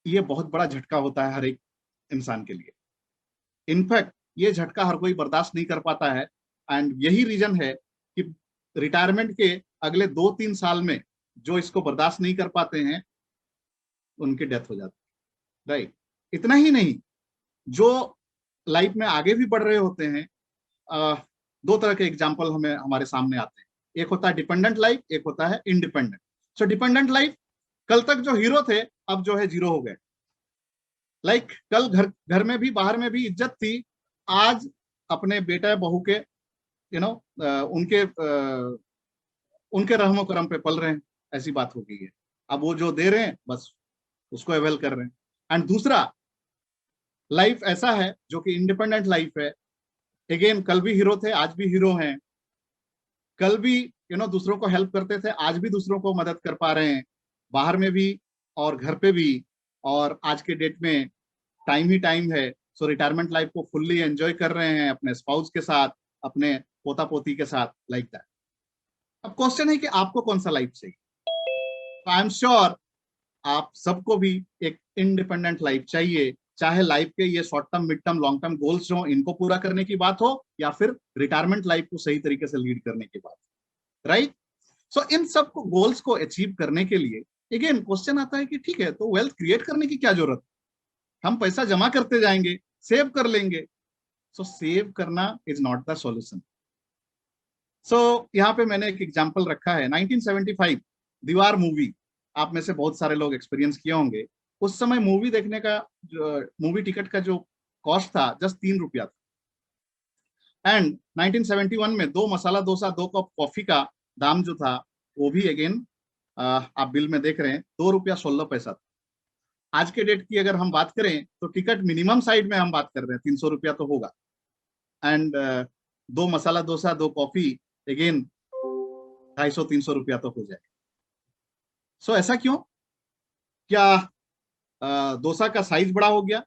ये बहुत बड़ा झटका होता है हर एक इंसान के लिए। इनफैक्ट ये झटका हर कोई बर्दाश्त नहीं कर पाता है, एंड यही रीजन है कि रिटायरमेंट के अगले 2-3 साल में जो इसको बर्दाश्त नहीं कर पाते हैं, उनकी डेथ हो जाती है, राइट? इतना ही नहीं, जो लाइफ में आगे भी बढ़ रहे होते हैं, दो तरह के एग्जाम्पल हमारे सामने आते हैं। एक होता है डिपेंडेंट लाइफ, एक होता है इंडिपेंडेंट। सो डिपेंडेंट लाइफ, कल तक जो हीरो थे अब जो है जीरो हो गए। लाइक कल घर में भी, बाहर में भी इज्जत थी, आज अपने बेटा बहू के उनके रहमो करम पे पल रहे हैं, ऐसी बात हो गई है। अब वो जो दे रहे हैं बस उसको अवेल कर रहे हैं। एंड दूसरा लाइफ ऐसा है जो कि इंडिपेंडेंट लाइफ है। अगेन, कल भी हीरो थे, आज भी हीरो हैं। कल भी दूसरों को हेल्प करते थे, आज भी दूसरों को मदद कर पा रहे हैं, बाहर में भी और घर पे भी। और आज के डेट में टाइम ही टाइम है, सो रिटायरमेंट लाइफ को फुल्ली एंजॉय कर रहे हैं अपने स्पाउस के साथ, अपने पोता पोती के साथ, लाइक दैट। अब क्वेश्चन है कि आपको कौन सा लाइफ चाहिए। आई एम श्योर आप सबको भी एक इंडिपेंडेंट लाइफ चाहिए, चाहे लाइफ के ये short term, mid term, long term goals जो इनको पूरा करने की बात हो, या फिर रिटायरमेंट लाइफ को सही तरीके से लीड करने की बात, राइट? सो इन सब को गोल्स को अचीव करने के लिए अगेन क्वेश्चन आता है कि ठीक है, तो वेल्थ क्रिएट करने की क्या जरूरत है? हम पैसा जमा करते जाएंगे, सेव कर लेंगे। सो सेव करना इज नॉट द सॉल्यूशन। सो यहाँ पे मैंने एक एग्जांपल रखा है, 1975 दीवार मूवी, आप में से बहुत सारे लोग एक्सपीरियंस किए होंगे। उस समय मूवी देखने का, मूवी टिकट का जो कॉस्ट था, जस्ट 3 रुपया था। एंड 1971 में 2 मसाला डोसा, 2 कप कॉफी का दाम जो था, वो भी अगेन आप बिल में देख रहे हैं 2 रुपया 16 पैसा था। आज के डेट की अगर हम बात करें तो टिकट मिनिमम साइड में हम बात कर रहे हैं 300 रुपया तो होगा। And 2 masala dosa, 2 coffee, again 250-300 रुपया तो हो जाएगा। सो ऐसा क्यों? क्या डोसा का साइज बड़ा हो गया,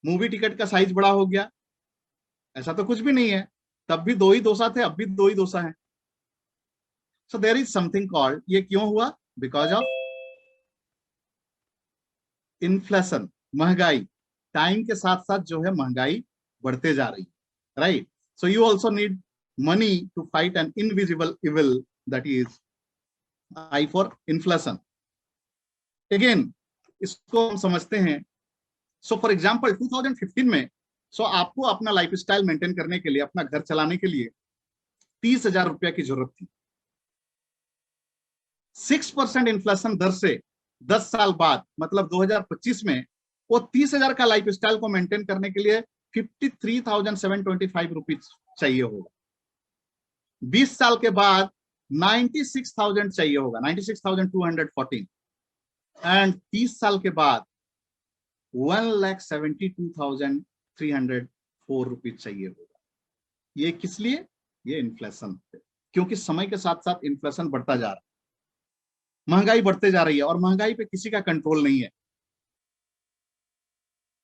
मूवी टिकट का साइज बड़ा हो गया? ऐसा तो कुछ भी नहीं है। तब भी 2 ही डोसा थे, अब भी 2 ही डोसा है। So there is something called, ये क्यों हुआ? बिकॉज ऑफ इन्फ्लेशन, महंगाई। टाइम के साथ साथ जो है महंगाई बढ़ते जा रही है, right? So you also need money to fight an invisible evil, that is I for inflation. Again इसको हम समझते हैं। सो फॉर एग्जाम्पल 2015 में, आपको अपना लाइफस्टाइल मेंटेन करने के लिए, अपना घर चलाने के लिए 30,000 रुपया की जरूरत थी। 6% इन्फ्लेशन दर से 10 साल बाद मतलब 2025 में वो 30,000 का लाइफ स्टाइल को मेंटेन करने के लिए 53,725 रुपीज चाहिए होगा। 20 साल के बाद 96,000 चाहिए होगा, 96,214, एंड 30 साल के बाद 1,72,304 रुपीज चाहिए होगा। ये किस लिए? ये इन्फ्लेशन, क्योंकि समय के साथ साथ इन्फ्लेशन बढ़ता जा रहा है, महंगाई बढ़ते जा रही है और महंगाई पे किसी का कंट्रोल नहीं है,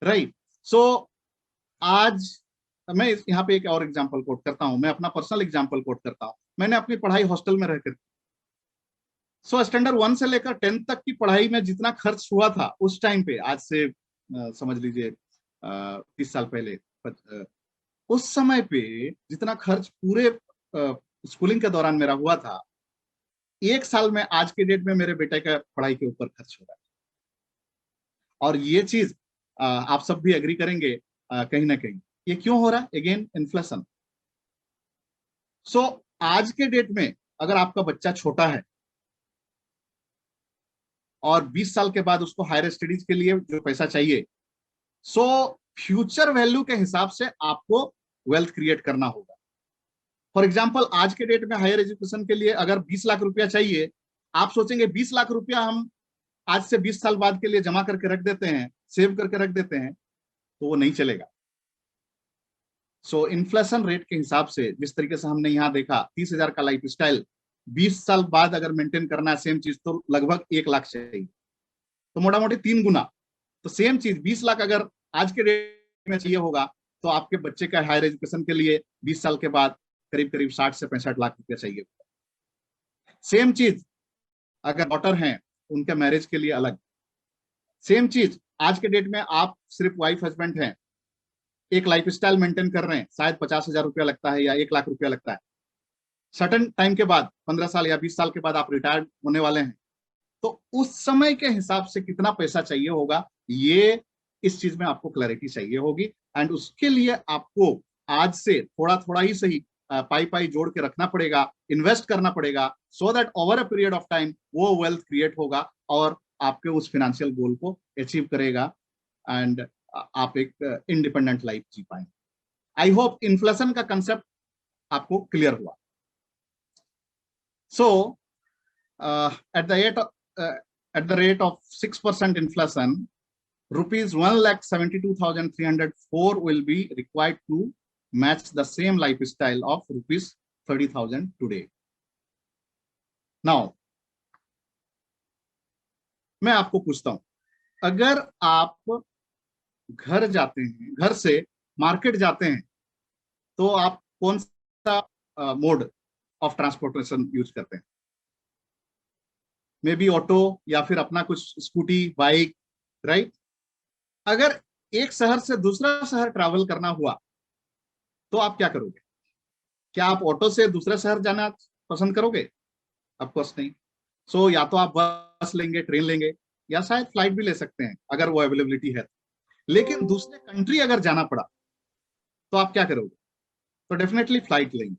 राइट। सो आज मैं यहाँ पे एक और एग्जांपल कोट करता हूं, मैं अपना पर्सनल एग्जांपल कोट करता हूं। मैंने अपनी पढ़ाई हॉस्टल में रहकर, स्टैंडर्ड 1 से लेकर 10 तक की पढ़ाई में जितना खर्च हुआ था उस टाइम पे, आज से समझ लीजिए 30 साल पहले, उस समय पे जितना खर्च पूरे स्कूलिंग के दौरान मेरा हुआ था, 1 साल में आज के डेट में मेरे बेटे का पढ़ाई के ऊपर खर्च हो रहा है। और ये चीज आप सब भी एग्री करेंगे कहीं ना कहीं। ये क्यों हो रहा है? Again inflation. सो आज के डेट में अगर आपका बच्चा छोटा है और 20 साल के बाद उसको हायर स्टडीज के लिए जो पैसा चाहिए, सो फ्यूचर वैल्यू के हिसाब से आपको वेल्थ क्रिएट करना होगा। फॉर एग्जाम्पल आज के डेट में हायर एजुकेशन के लिए अगर 20 लाख रुपया चाहिए, आप सोचेंगे 20 लाख रुपया हम आज से 20 साल बाद के लिए जमा करके रख देते हैं, सेव करके रख देते हैं, तो वो नहीं चलेगा। सो इन्फ्लेशन रेट के हिसाब से जिस तरीके से हमने यहाँ देखा, 30,000 का लाइफ स्टाइल 20 साल बाद अगर मेंटेन करना है सेम चीज, तो लगभग 1 लाख चाहिए, तो मोटा मोटी 3 गुना। तो सेम चीज 20 लाख अगर आज के डेट में चाहिए होगा, तो आपके बच्चे का हायर एजुकेशन के लिए 20 साल के बाद करीब करीब 60 से 65 लाख रुपया चाहिए। सेम चीज अगर डॉटर हैं, उनके मैरिज के लिए अलग। सेम चीज आज के डेट में आप सिर्फ वाइफ हस्बैंड हैं, एक लाइफ स्टाइल मेंटेन कर रहे हैं, शायद 50,000 रुपया लगता है या 1 लाख रुपया लगता है। सर्टेन टाइम के बाद 15 साल या 20 साल के बाद आप रिटायर्ड होने वाले हैं, तो उस समय के हिसाब से कितना पैसा चाहिए होगा, ये इस चीज में आपको क्लैरिटी चाहिए होगी। एंड उसके लिए आपको आज से थोड़ा थोड़ा ही सही पाई पाई जोड़ के रखना पड़ेगा, इन्वेस्ट करना पड़ेगा, so that over a period of time वो वेल्थ क्रिएट होगा और आपके उस फाइनेंशियल गोल को अचीव करेगा एंड आप एक इंडिपेंडेंट लाइफ जी पाएंगे। आई होप इन्फ्लेशन का कंसेप्ट आपको क्लियर हुआ। सो at the rate of 6% inflation, rupees 1,72,304 will be required to match the same lifestyle of rupees 30,000 today. Now, मैं आपको पूछता हूं, अगर आप घर जाते हैं, घर से मार्केट जाते हैं, तो आप कौन सा मोड ऑफ ट्रांसपोर्टेशन यूज करते हैं? मे बी ऑटो या फिर अपना कुछ स्कूटी, बाइक, राइट। अगर एक शहर से दूसरा शहर ट्रैवल करना हुआ, तो आप क्या करोगे? क्या आप ऑटो से दूसरे शहर जाना पसंद करोगे? ऑफकोर्स नहीं। सो या तो आप बस लेंगे, ट्रेन लेंगे, या शायद फ्लाइट भी ले सकते हैं अगर वो अवेलेबिलिटी है। लेकिन दूसरे कंट्री अगर जाना पड़ा, तो आप क्या करोगे? तो डेफिनेटली फ्लाइट लेंगे।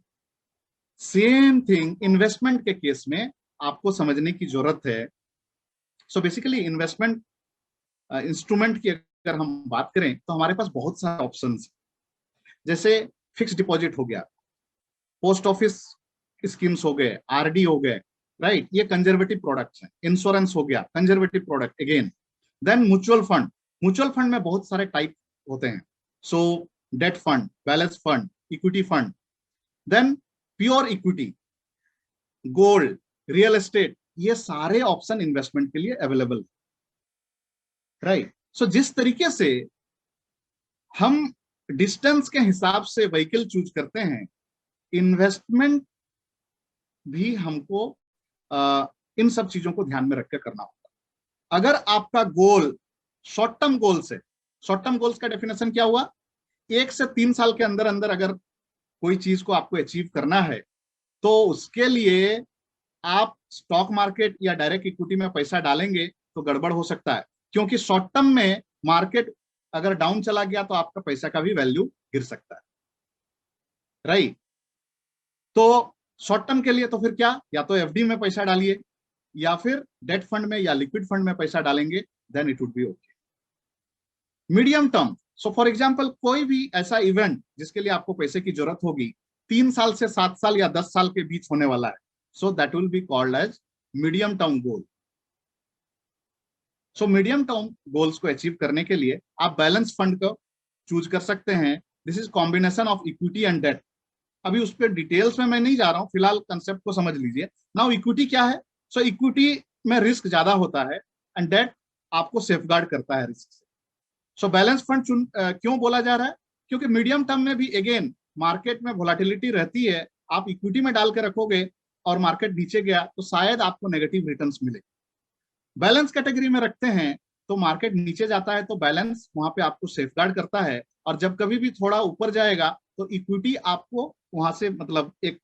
सेम थिंग इन्वेस्टमेंट के केस में आपको समझने की जरूरत है। सो बेसिकली इन्वेस्टमेंट इंस्ट्रूमेंट की अगर हम बात करें, तो हमारे पास बहुत सारे ऑप्शंस, जैसे फिक्स डिपॉजिट हो गया, पोस्ट ऑफिस स्कीम्स हो गए, आरडी हो गए, राइट, ये कंजर्वेटिव प्रोडक्ट्स हैं। इंश्योरेंस हो गया, conservative product again. Then mutual fund, mutual fund में बहुत सारे टाइप होते हैं। So debt fund, balance fund, equity fund, then pure equity, gold, real estate, ये सारे ऑप्शन इन्वेस्टमेंट के लिए अवेलेबल, राइट। सो जिस तरीके से हम डिस्टेंस के हिसाब से व्हीकल चूज करते हैं, इन्वेस्टमेंट भी हमको इन सब चीजों को ध्यान में रखकर करना होगा। अगर आपका गोल शॉर्ट टर्म गोल्स है, शॉर्ट टर्म गोल्स का डेफिनेशन क्या हुआ? 1 से 3 साल के अंदर अंदर अगर कोई चीज को आपको अचीव करना है, तो उसके लिए आप स्टॉक मार्केट या डायरेक्ट इक्विटी में पैसा डालेंगे तो गड़बड़ हो सकता है, क्योंकि शॉर्ट टर्म में मार्केट अगर डाउन चला गया तो आपका पैसा का भी वैल्यू गिर सकता है, राइट। तो शॉर्ट टर्म के लिए तो फिर क्या, या तो एफडी में पैसा डालिए, या फिर डेट फंड में या लिक्विड फंड में पैसा डालेंगे, then it would be okay. Medium term, so for example कोई भी ऐसा इवेंट जिसके लिए आपको पैसे की जरूरत होगी 3 साल से 7 साल या 10 साल के बीच होने वाला है, so that will be called as medium term goal. So medium term goals को अचीव करने के लिए आप बैलेंस फंड को चूज कर सकते हैं। This is combination of equity and debt. अभी उस पर डिटेल्स में मैं नहीं जा रहा हूं, फिलहाल कंसेप्ट को समझ लीजिए। नाउ इक्विटी क्या है? सो इक्विटी में रिस्क ज्यादा होता है एंड डेट आपको सेफगार्ड करता है रिस्क से। सो बैलेंस फंड क्यों बोला जा रहा है? क्योंकि मीडियम टर्म में भी अगेन मार्केट में वोलाटिलिटी रहती है। आप इक्विटी में डाल के रखोगे और मार्केट नीचे गया तो शायद आपको नेगेटिव रिटर्न्स मिले। बैलेंस कैटेगरी में रखते हैं तो मार्केट नीचे जाता है तो बैलेंस वहां पे आपको सेफगार्ड करता है, और जब कभी भी थोड़ा ऊपर जाएगा तो इक्विटी आपको वहां से मतलब एक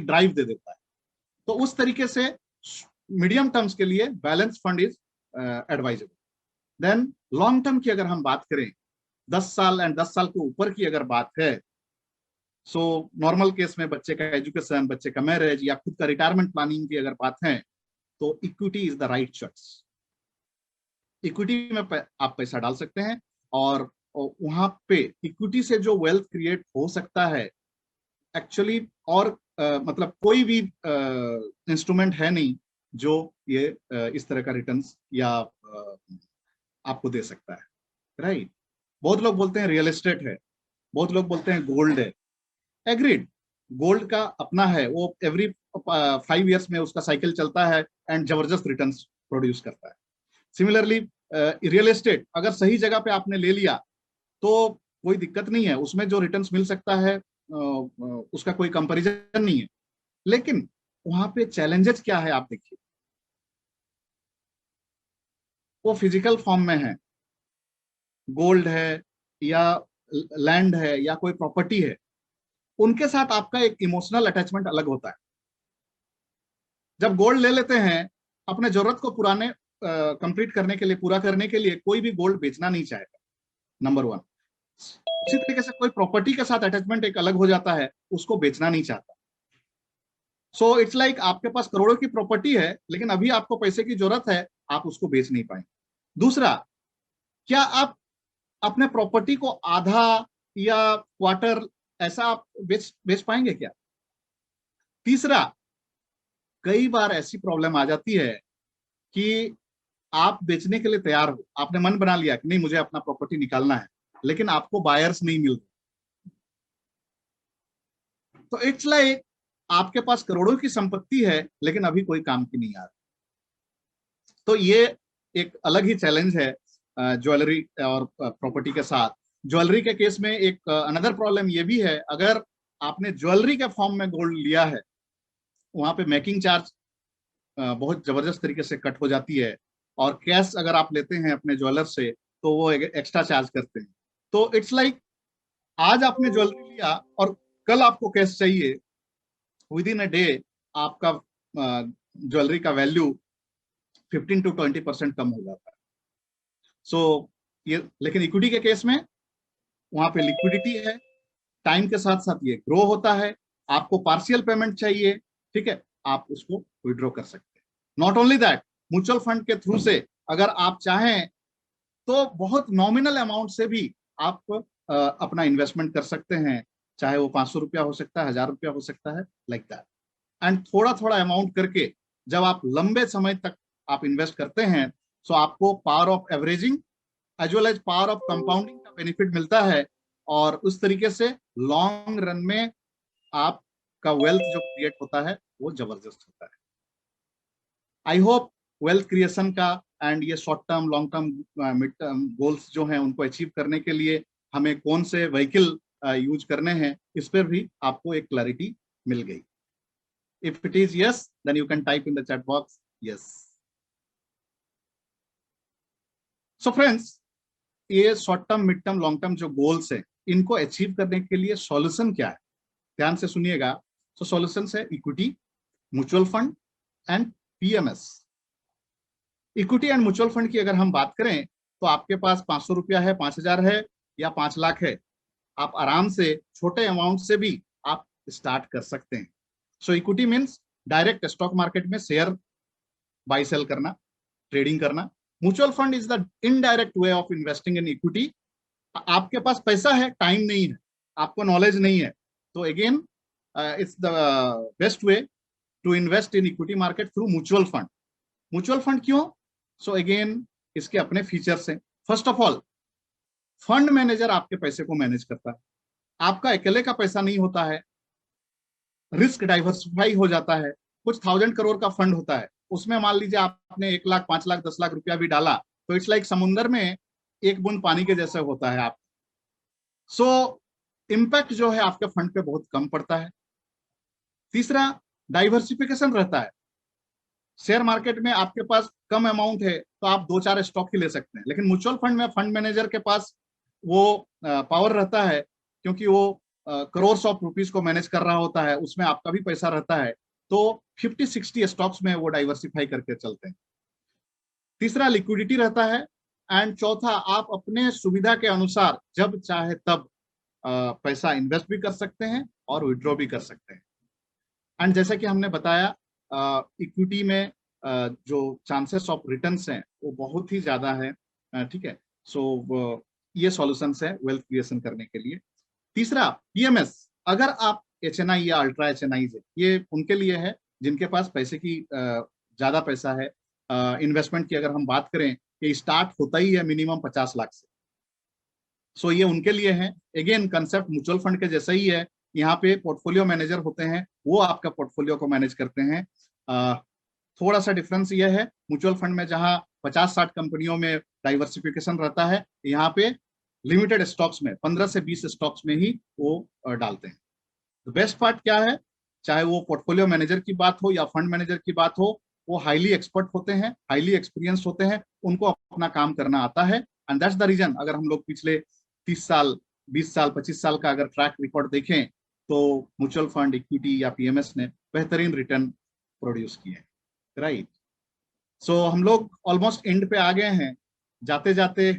ड्राइव दे देता है। तो उस तरीके से मीडियम टर्म्स के लिए balance fund is advisable. Then long term की अगर हम बात करें, 10 साल एंड 10 साल के ऊपर की अगर बात है, सो नॉर्मल केस में बच्चे का एजुकेशन, बच्चे का मैरिज या खुद का रिटायरमेंट प्लानिंग की अगर बात है तो equity is the right choice. Equity में आप पैसा डाल सकते हैं और वहां पे इक्विटी से जो वेल्थ क्रिएट हो सकता है एक्चुअली, और मतलब कोई भी इंस्ट्रूमेंट है नहीं जो ये इस तरह का रिटर्न्स या आपको दे सकता है, राइट। बहुत लोग बोलते हैं रियल एस्टेट है, बहुत लोग बोलते हैं गोल्ड है। एग्रीड, गोल्ड का अपना है, वो एवरी 5 इयर्स में उसका साइकिल चलता है एंड जबरदस्त रिटर्न्स प्रोड्यूस करता है। सिमिलरली रियल एस्टेट अगर सही जगह पे आपने ले लिया तो कोई दिक्कत नहीं है, उसमें जो रिटर्न्स मिल सकता है उसका कोई कंपैरिजन नहीं है। लेकिन वहां पे चैलेंजेस क्या है आप देखिए, वो फिजिकल फॉर्म में है, गोल्ड है या लैंड है या कोई प्रॉपर्टी है, उनके साथ आपका एक इमोशनल अटैचमेंट अलग होता है। जब गोल्ड ले लेते हैं, अपने जरूरत को पुराने कंप्लीट करने के लिए, पूरा करने के लिए कोई भी गोल्ड बेचना नहीं चाहेगा, नंबर 1। उसी तरीके से कोई प्रॉपर्टी के साथ अटैचमेंट एक अलग हो जाता है, उसको बेचना नहीं चाहता। सो इट्स लाइक आपके पास करोड़ों की प्रॉपर्टी है लेकिन अभी आपको पैसे की जरूरत है, आप उसको बेच नहीं पाएंगे। दूसरा, क्या आप अपने प्रॉपर्टी को आधा या क्वार्टर ऐसा आप बेच पाएंगे क्या? तीसरा, कई बार ऐसी प्रॉब्लम आ जाती है कि आप बेचने के लिए तैयार हो, आपने मन बना लिया कि नहीं मुझे अपना प्रॉपर्टी निकालना है, लेकिन आपको बायर्स नहीं मिल रहे। तो इट्स लाइक आपके पास करोड़ों की संपत्ति है लेकिन अभी कोई काम की नहीं आ रही। तो ये एक अलग ही चैलेंज है ज्वेलरी और प्रॉपर्टी के साथ। ज्वेलरी के केस में एक अनदर प्रॉब्लम ये भी है, अगर आपने ज्वेलरी के फॉर्म में गोल्ड लिया है, वहां पे मेकिंग चार्ज बहुत जबरदस्त तरीके से कट हो जाती है, और कैश अगर आप लेते हैं अपने ज्वेलर से तो वो एक्स्ट्रा चार्ज करते हैं। तो इट्स लाइक आज आपने ज्वेलरी लिया और कल आपको कैश चाहिए, विद इन अ डे आपका ज्वेलरी का वैल्यू 15 to 20% कम हो जाता है। सो ये, लेकिन इक्विटी के केस में वहां पे लिक्विडिटी है, टाइम के साथ साथ ये ग्रो होता है। आपको पार्शियल पेमेंट चाहिए, ठीक है, आप उसको विड्रॉ कर सकते हैं। Not only that, mutual fund के थ्रू से अगर आप चाहें तो बहुत नॉमिनल अमाउंट से भी आप अपना इन्वेस्टमेंट कर सकते हैं, चाहे वो 500 रुपया हो सकता है, 1000 रुपया हो सकता है, लाइक दैट। एंड थोड़ा थोड़ा अमाउंट करके जब आप लंबे समय तक आप इन्वेस्ट करते हैं, सो आपको power of averaging as well as power of compounding का बेनिफिट मिलता है, और उस तरीके से लॉन्ग रन में आपका वेल्थ जो क्रिएट होता है वो जबरदस्त होता है। आई होप वेल्थ क्रिएशन का एंड ये short term, long term, mid term goals जो हैं उनको अचीव करने के लिए हमें कौन से व्हीकल यूज करने हैं, इस पर भी आपको एक क्लैरिटी मिल गई। If it is yes, then you can type in the chat box yes. So friends, ये short term, mid term, long term जो गोल्स हैं, इनको अचीव करने के लिए सॉल्यूशन क्या है, ध्यान से सुनिएगा। तो सॉल्यूशन है equity, mutual fund and PMS. Equity and mutual fund की अगर हम बात करें तो आपके पास 500 रुपया है, 5000 है या 5 लाख है, आप आराम से छोटे अमाउंट से भी आप स्टार्ट कर सकते हैं। So equity means direct stock market में शेयर बाय सेल करना, ट्रेडिंग करना। Mutual fund is the indirect way of investing in equity. आपके पास पैसा है, टाइम नहीं है, आपको नॉलेज नहीं है, तो again it's the best way to invest in equity market through mutual fund. Mutual fund क्यों? सो अगेन इसके अपने फीचर्स हैं। First of all, fund manager आपके पैसे को मैनेज करता है, आपका अकेले का पैसा नहीं होता है, रिस्क डाइवर्सिफाई हो जाता है। कुछ 1000 करोड़ का फंड होता है, उसमें मान लीजिए आपने 1 लाख, 5 लाख, 10 लाख रुपया भी डाला, तो इट्स लाइक समुंदर में एक बूंद पानी के जैसे होता है आप। सो इम्पैक्ट जो है आपके फंड पे बहुत कम पड़ता है। तीसरा, डाइवर्सिफिकेशन रहता है। शेयर मार्केट में आपके पास कम अमाउंट है तो आप 2-4 स्टॉक ही ले सकते हैं, लेकिन म्यूचुअल फंड में फंड मैनेजर के पास वो पावर रहता है, क्योंकि वो करोड़ ऑफ रुपीस को मैनेज कर रहा होता है, उसमें आपका भी पैसा रहता है, तो 50-60 स्टॉक्स में वो डाइवर्सिफाई करके चलते हैं। तीसरा, लिक्विडिटी रहता है। एंड चौथा, आप अपने सुविधा के अनुसार जब चाहे तब पैसा इन्वेस्ट भी कर सकते हैं और विड्रॉ भी कर सकते हैं। एंड जैसा कि हमने बताया, इक्विटी में जो चांसेस ऑफ रिटर्न्स हैं वो बहुत ही ज्यादा है, ठीक है। सो ये सॉल्यूशंस है वेल्थ क्रिएशन करने के लिए। तीसरा, पीएमएस। अगर आप एचएनआई या अल्ट्रा एचएनआई है, ये उनके लिए है जिनके पास पैसे की ज्यादा पैसा है। इन्वेस्टमेंट की अगर हम बात करें, ये स्टार्ट होता ही है मिनिमम 50 लाख से। सो ये उनके लिए है। अगेन कंसेप्ट म्यूचुअल फंड के जैसा ही है, यहाँ पे पोर्टफोलियो मैनेजर होते हैं, वो आपका पोर्टफोलियो को मैनेज करते हैं। थोड़ा सा डिफरेंस ये है, म्यूचुअल फंड में जहां 50-60 कंपनियों में डाइवर्सिफिकेशन रहता है, यहाँ पे लिमिटेड स्टॉक्स में 15 से 20 स्टॉक्स में ही वो डालते हैं। तो बेस्ट पार्ट क्या है, चाहे वो पोर्टफोलियो मैनेजर की बात हो या फंड मैनेजर की बात हो, वो हाईली एक्सपर्ट होते हैं, हाईली एक्सपीरियंस होते हैं, उनको अपना काम करना आता है। एंड दैट्स द रीजन, अगर हम लोग पिछले 30 साल, 20 साल, 25 साल का अगर ट्रैक रिकॉर्ड देखें, तो म्यूचुअल फंड, इक्विटी या पीएमएस ने बेहतरीन रिटर्न प्रोड्यूस किए, राइट। सो हम लोग ऑलमोस्ट एंड पे आ गए हैं। जाते जाते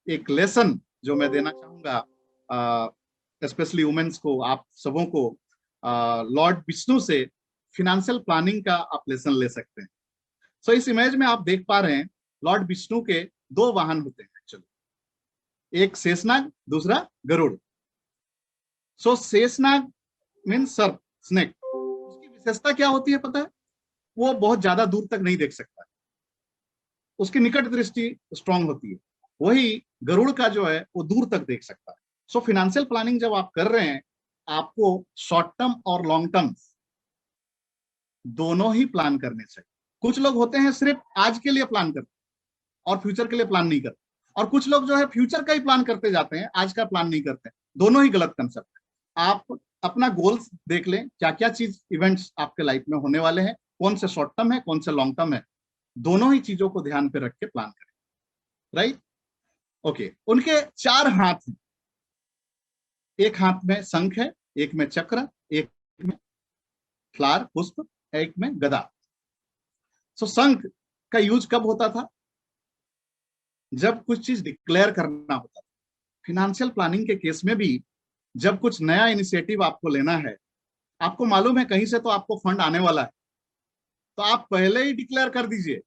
एक लेसन जो मैं देना चाहूंगा स्पेशली वुमेन्स को, आप सबों को, लॉर्ड विष्णु से फिनेंशियल प्लानिंग का आप लेसन ले सकते हैं। सो इस इमेज में आप देख पा रहे हैं, लॉर्ड विष्णु के 2 वाहन होते हैं एक्चुअली, एक शेषनाग, दूसरा गरुड़। सो शेषनाग मीन्स सर्प, स्नेक। उसकी विशेषता क्या होती है पता है? वो बहुत ज्यादा दूर तक नहीं देख सकता है, उसकी निकट दृष्टि स्ट्रांग होती है। वही गरुड़ का जो है वो दूर तक देख सकता है। सो फिनेंशियल प्लानिंग जब आप कर रहे हैं, आपको शॉर्ट टर्म और लॉन्ग टर्म दोनों ही प्लान करने चाहिए। कुछ लोग होते हैं सिर्फ आज के लिए प्लान करते हैं और फ्यूचर के लिए प्लान नहीं करते, और कुछ लोग जो है फ्यूचर का ही प्लान करते जाते हैं, आज का प्लान नहीं करते। दोनों ही गलत कंसेप्ट है। आप अपना गोल्स देख लें, क्या क्या चीज इवेंट्स आपके लाइफ में होने वाले हैं, कौन से शॉर्ट टर्म है, कौन से लॉन्ग टर्म है, दोनों ही चीजों को ध्यान पे रख के प्लान करें, राइट। ओके, उनके 4 हाथ हैं। एक हाथ में शंख है, एक में चक्र, एक में फ्लावर, पुष्प, एक में गदा। सो शंख का यूज कब होता था? जब कुछ चीज डिक्लेयर करना होता था। फिनेंशियल प्लानिंग के केस में भी जब कुछ नया इनिशिएटिव आपको लेना है, आपको मालूम है कहीं से तो आपको फंड आने वाला है, तो आप पहले ही डिक्लेयर कर दीजिए।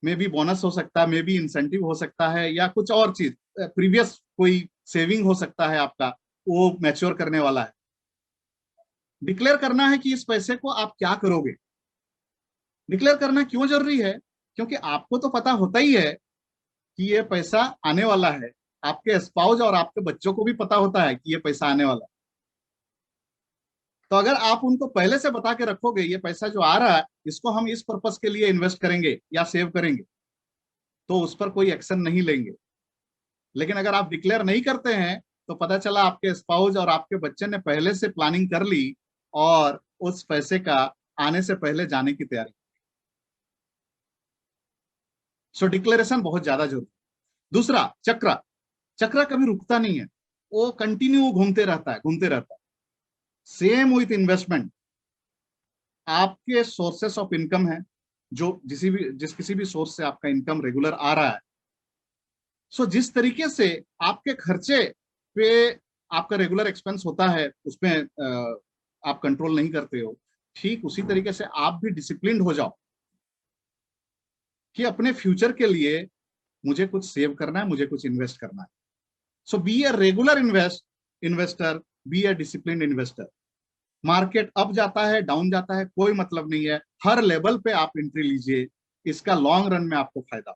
मे बी बोनस हो सकता है, मे बी इंसेंटिव हो सकता है, या कुछ और चीज, प्रीवियस कोई सेविंग हो सकता है आपका, वो मैच्योर करने वाला है। डिक्लेयर करना है कि इस पैसे को आप क्या करोगे। डिक्लेयर करना क्यों जरूरी है? क्योंकि आपको तो पता होता ही है कि ये पैसा आने वाला है, आपके स्पाउस और आपके बच्चों को भी पता होता है कि ये पैसा आने वाला है। तो अगर आप उनको पहले से बता के रखोगे, ये पैसा जो आ रहा है इसको हम इस पर्पस के लिए इन्वेस्ट करेंगे या सेव करेंगे, तो उस पर कोई एक्शन नहीं लेंगे। लेकिन अगर आप डिक्लेयर नहीं करते हैं, तो पता चला आपके स्पाउस और आपके बच्चे ने पहले से प्लानिंग कर ली और उस पैसे का आने से पहले जाने की तैयारी। सो डिक्लेरेशन बहुत ज्यादा जरूरी। दूसरा, चक्र। चक्र कभी रुकता नहीं है, वो कंटिन्यू घूमते रहता है। Same with investment. आपके सोर्सेस ऑफ इनकम है, जो जिस किसी भी सोर्स से आपका इनकम रेगुलर आ रहा है। सो जिस तरीके से आपके खर्चे पे आपका रेगुलर एक्सपेंस होता है, उसमें आप कंट्रोल नहीं करते हो, ठीक उसी तरीके से आप भी डिसिप्लिन्ड हो जाओ कि अपने फ्यूचर के लिए मुझे कुछ सेव करना है, मुझे कुछ इन्वेस्ट करना है। So be a regular investor, be a disciplined investor. Market up जाता है, डाउन जाता है, कोई मतलब नहीं है, हर लेवल पे आप एंट्री लीजिए, इसका लॉन्ग रन में आपको फायदा।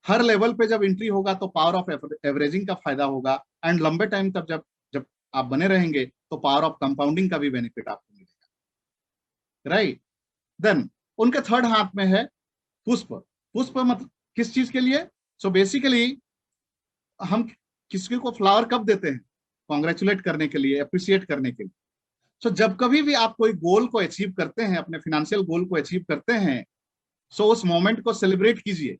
हर लेवल पे जब एंट्री होगा तो पावर ऑफ एवरेजिंग का फायदा होगा, एंड लंबे टाइम तक जब जब आप बने रहेंगे तो पावर ऑफ कंपाउंडिंग का भी बेनिफिट आपको मिलेगा, राइट। देन उनके थर्ड हाथ में है पुष्प। पुष्प मतलब किस चीज के लिए? सो बेसिकली हम किसी को फ्लावर कब देते हैं? कॉन्ग्रेचुलेट करने के लिए, अप्रिशिएट करने के लिए। सो जब कभी भी आप कोई गोल को अचीव करते हैं, अपने फाइनेंशियल गोल को अचीव करते हैं, सो उस मोमेंट को सेलिब्रेट कीजिए।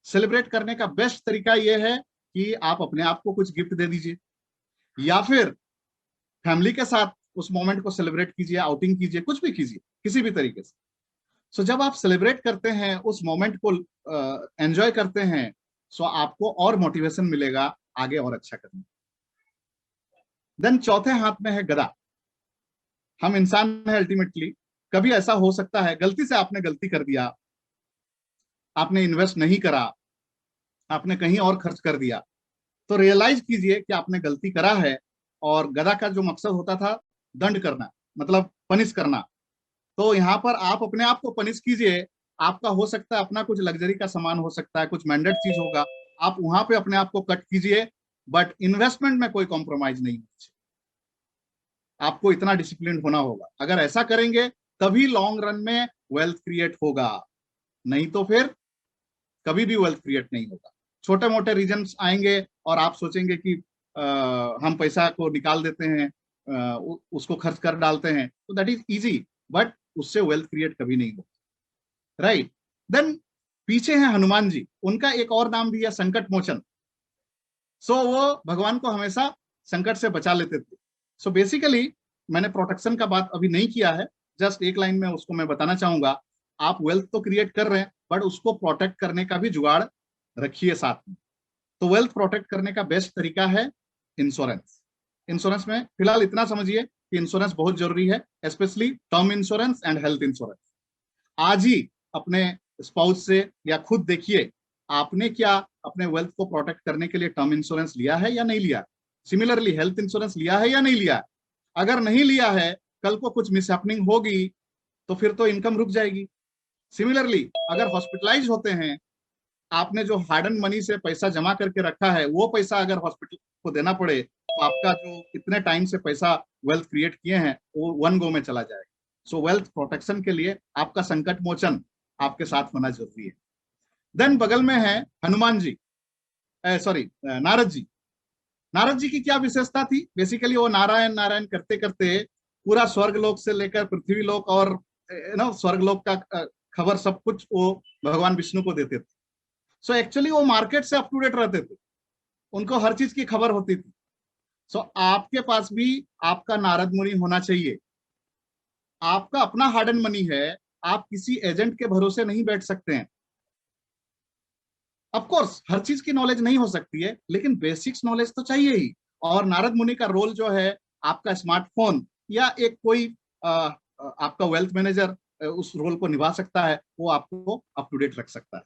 सेलिब्रेट करने का बेस्ट तरीका यह है कि आप अपने आप को कुछ गिफ्ट दे दीजिए, या फिर फैमिली के साथ उस मोमेंट को सेलिब्रेट कीजिए, आउटिंग कीजिए, कुछ भी कीजिए किसी भी तरीके से। सो जब आप सेलिब्रेट करते हैं, उस मोमेंट को एंजॉय करते हैं, सो आपको और मोटिवेशन मिलेगा आगे और अच्छा करने। देन चौथे हाथ में है गदा। हम इंसान है अल्टीमेटली, कभी ऐसा हो सकता है गलती से आपने गलती कर दिया, आपने इन्वेस्ट नहीं करा, आपने कहीं और खर्च कर दिया, तो रियलाइज कीजिए कि आपने गलती करा है। और गदा का जो मकसद होता था दंड करना, मतलब पनिश करना, तो यहाँ पर आप अपने आप को पनिश कीजिए। आपका हो सकता है अपना कुछ लग्जरी का सामान हो सकता है, कुछ मैंडेट चीज होगा, आप वहां पे अपने आप को कट कीजिए, बट इन्वेस्टमेंट में कोई कॉम्प्रोमाइज नहीं है। आपको इतना डिसिप्लिन होना होगा। अगर ऐसा करेंगे तभी लॉन्ग रन में वेल्थ क्रिएट होगा, नहीं तो फिर कभी भी वेल्थ क्रिएट नहीं होगा। छोटे मोटे रीजंस आएंगे और आप सोचेंगे कि हम पैसा को निकाल देते हैं, उसको खर्च कर डालते हैं, तो दैट इज इजी, बट उससे वेल्थ क्रिएट कभी नहीं होगा, राइट। देन पीछे है हनुमान जी, उनका एक और नाम भी है संकट मोचन। सो वो भगवान को हमेशा संकट से बचा लेते थे। सो बेसिकली मैंने प्रोटेक्शन का बात अभी नहीं किया है, जस्ट एक लाइन में उसको मैं बताना चाहूंगा। आप वेल्थ तो क्रिएट कर रहे हैं, बट उसको प्रोटेक्ट करने का भी जुगाड़ रखिए साथ में। तो वेल्थ प्रोटेक्ट करने का बेस्ट तरीका है इंश्योरेंस। इंश्योरेंस में फिलहाल इतना समझिए कि इंश्योरेंस बहुत जरूरी है, specially term insurance and health insurance. आज ही अपने स्पाउस से या खुद देखिए आपने क्या अपने वेल्थ को प्रोटेक्ट करने के लिए टर्म इंश्योरेंस लिया है या नहीं लिया। सिमिलरली हेल्थ इंश्योरेंस लिया है या नहीं लिया है। अगर नहीं लिया है, कल को कुछ मिसहैपनिंग होगी तो फिर तो इनकम रुक जाएगी। सिमिलरली अगर हॉस्पिटलाइज होते हैं, आपने जो हार्ड एंड मनी से पैसा जमा करके रखा है, वो पैसा अगर हॉस्पिटल को देना पड़े तो आपका जो इतने टाइम से पैसा वेल्थ क्रिएट किए हैं वो वन गो में चला जाएगा। सो वेल्थ प्रोटेक्शन के लिए आपका संकट मोचन आपके साथ होना जरूरी है। देन बगल में है हनुमान जी, सॉरी नारद जी। नारद जी की क्या विशेषता थी? बेसिकली वो नारायण नारायण करते करते पूरा स्वर्ग लोक से लेकर पृथ्वी लोक और स्वर्ग लोक का खबर सब कुछ वो भगवान विष्णु को देते थे। सो एक्चुअली वो मार्केट से अप टू डेट रहते थे, उनको हर चीज की खबर होती थी। सो आपके पास भी आपका नारद मुनि होना चाहिए। आपका अपना हार्ड एंड मनी है, आप किसी एजेंट के भरोसे नहीं बैठ सकते हैं। ऑफ कोर्स हर चीज की नॉलेज नहीं हो सकती है, लेकिन बेसिक्स नॉलेज तो चाहिए ही। और नारद मुनि का रोल जो है, आपका स्मार्टफोन या एक कोई आपका वेल्थ मैनेजर उस रोल को निभा सकता है, वो आपको अप टू डेट रख सकता है,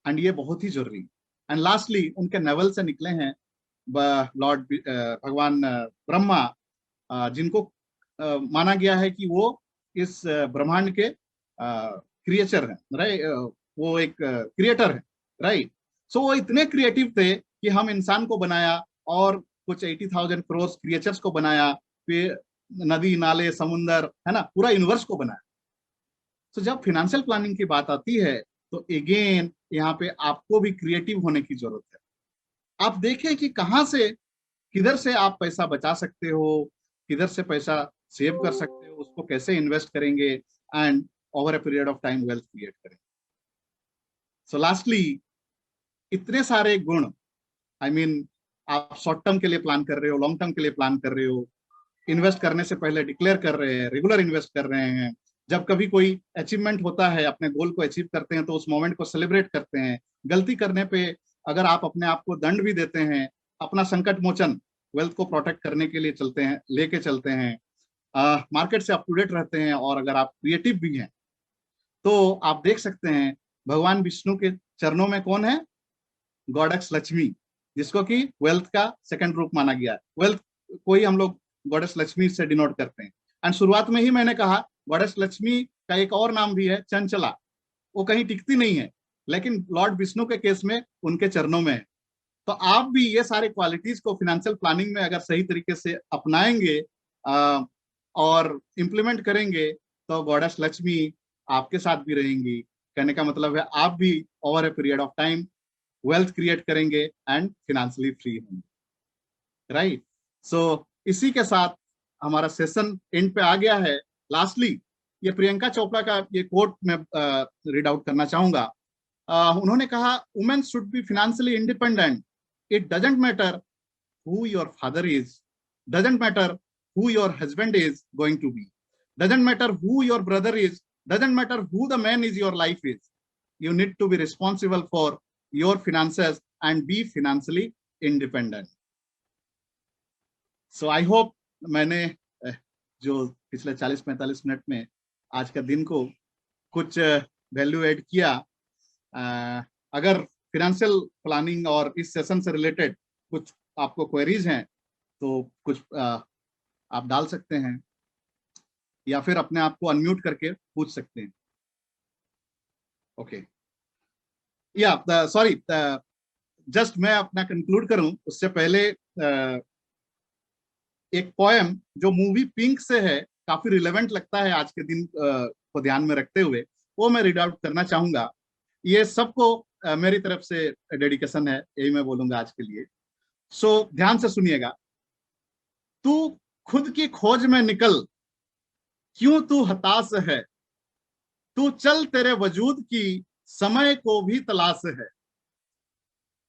एंड ये बहुत ही जरूरी। एंड लास्टली उनके नेवल से निकले हैं लॉर्ड भगवान ब्रह्मा, जिनको माना गया है कि वो इस ब्रह्मांड के क्रिएचर हैं, राइट। वो एक क्रिएटर है, राइट। सो वो इतने क्रिएटिव थे कि हम इंसान को बनाया और कुछ 80,000 करोड़ क्रिएचर्स को बनाया, फिर नदी नाले समुंदर, है ना, पूरा यूनिवर्स को बनाया। तो जब फाइनेंशियल प्लानिंग की बात आती है तो अगेन यहाँ पे आपको भी क्रिएटिव होने की जरूरत है। आप देखें कि कहाँ से, किधर से आप पैसा बचा सकते हो, किधर से पैसा सेव कर सकते हो, उसको कैसे इन्वेस्ट करेंगे and over a period of time wealth create करेंगे। सो लास्टली इतने सारे गुण, आई मीन आप शॉर्ट टर्म के लिए प्लान कर रहे हो, लॉन्ग टर्म के लिए प्लान कर रहे हो, इन्वेस्ट करने से पहले डिक्लेयर कर रहे हैं, रेगुलर इन्वेस्ट कर रहे हैं, जब कभी कोई अचीवमेंट होता है, अपने गोल को अचीव करते हैं तो उस मोमेंट को सेलिब्रेट करते हैं, गलती करने पे अगर आप अपने आप को दंड भी देते हैं, अपना संकट मोचन वेल्थ को प्रोटेक्ट करने के लिए चलते हैं, लेके चलते हैं, मार्केट से अप टू डेट रहते हैं, और अगर आप क्रिएटिव भी हैं तो आप देख सकते हैं भगवान विष्णु के चरणों में कौन है? गॉडेस लक्ष्मी, जिसको कि वेल्थ का सेकंड रूप माना गया है। वेल्थ कोई हम लोग गॉडेस लक्ष्मी से डिनोट करते हैं। एंड शुरुआत में ही मैंने कहा गॉडेस लक्ष्मी का एक और नाम भी है चंचला, वो कहीं टिकती नहीं है, लेकिन लॉर्ड विष्णु के केस में उनके चरणों में है। तो आप भी ये सारे क्वालिटीज को फिनेंशियल प्लानिंग में अगर सही तरीके से अपनाएंगे और इम्प्लीमेंट करेंगे तो गॉडेस लक्ष्मी आपके साथ भी रहेंगी। कहने का मतलब है आप भी over a period of time wealth create करेंगे एंड फिनेंशियली फ्री होंगे, राइट। सो इसी के साथ हमारा सेशन एंड पे आ गया है। लास्टली ये प्रियंका चोपड़ा का ये कोट मैं रीड आउट करना चाहूंगा। उन्होंने कहा women should be financially independent, it doesn't matter who your father is, doesn't matter who your husband is going to be, doesn't matter who your brother is, doesn't matter who the man is your life is. You need to be responsible for your finances and be financially independent. So I hope मैंने जो पिछले 40-45 minute में आज का दिन को कुछ value add किया। अगर फिनेंशियल प्लानिंग और इस सेशन से रिलेटेड कुछ आपको क्वेरीज हैं तो कुछ आप डाल सकते हैं या फिर अपने आप को अनम्यूट करके पूछ सकते हैं। ओके, या सॉरी, जस्ट मैं अपना कंक्लूड करूं उससे पहले एक पोएम जो मूवी पिंक से है, काफी रिलेवेंट लगता है आज के दिन को ध्यान में रखते हुए, वो मैं रीड आउट करना चाहूंगा। ये सबको मेरी तरफ से डेडिकेशन है, यही मैं बोलूंगा आज के लिए। सो ध्यान से सुनिएगा। तू खुद की खोज में निकल, क्यों तू हताश है, तू चल तेरे वजूद की समय को भी तलाश है,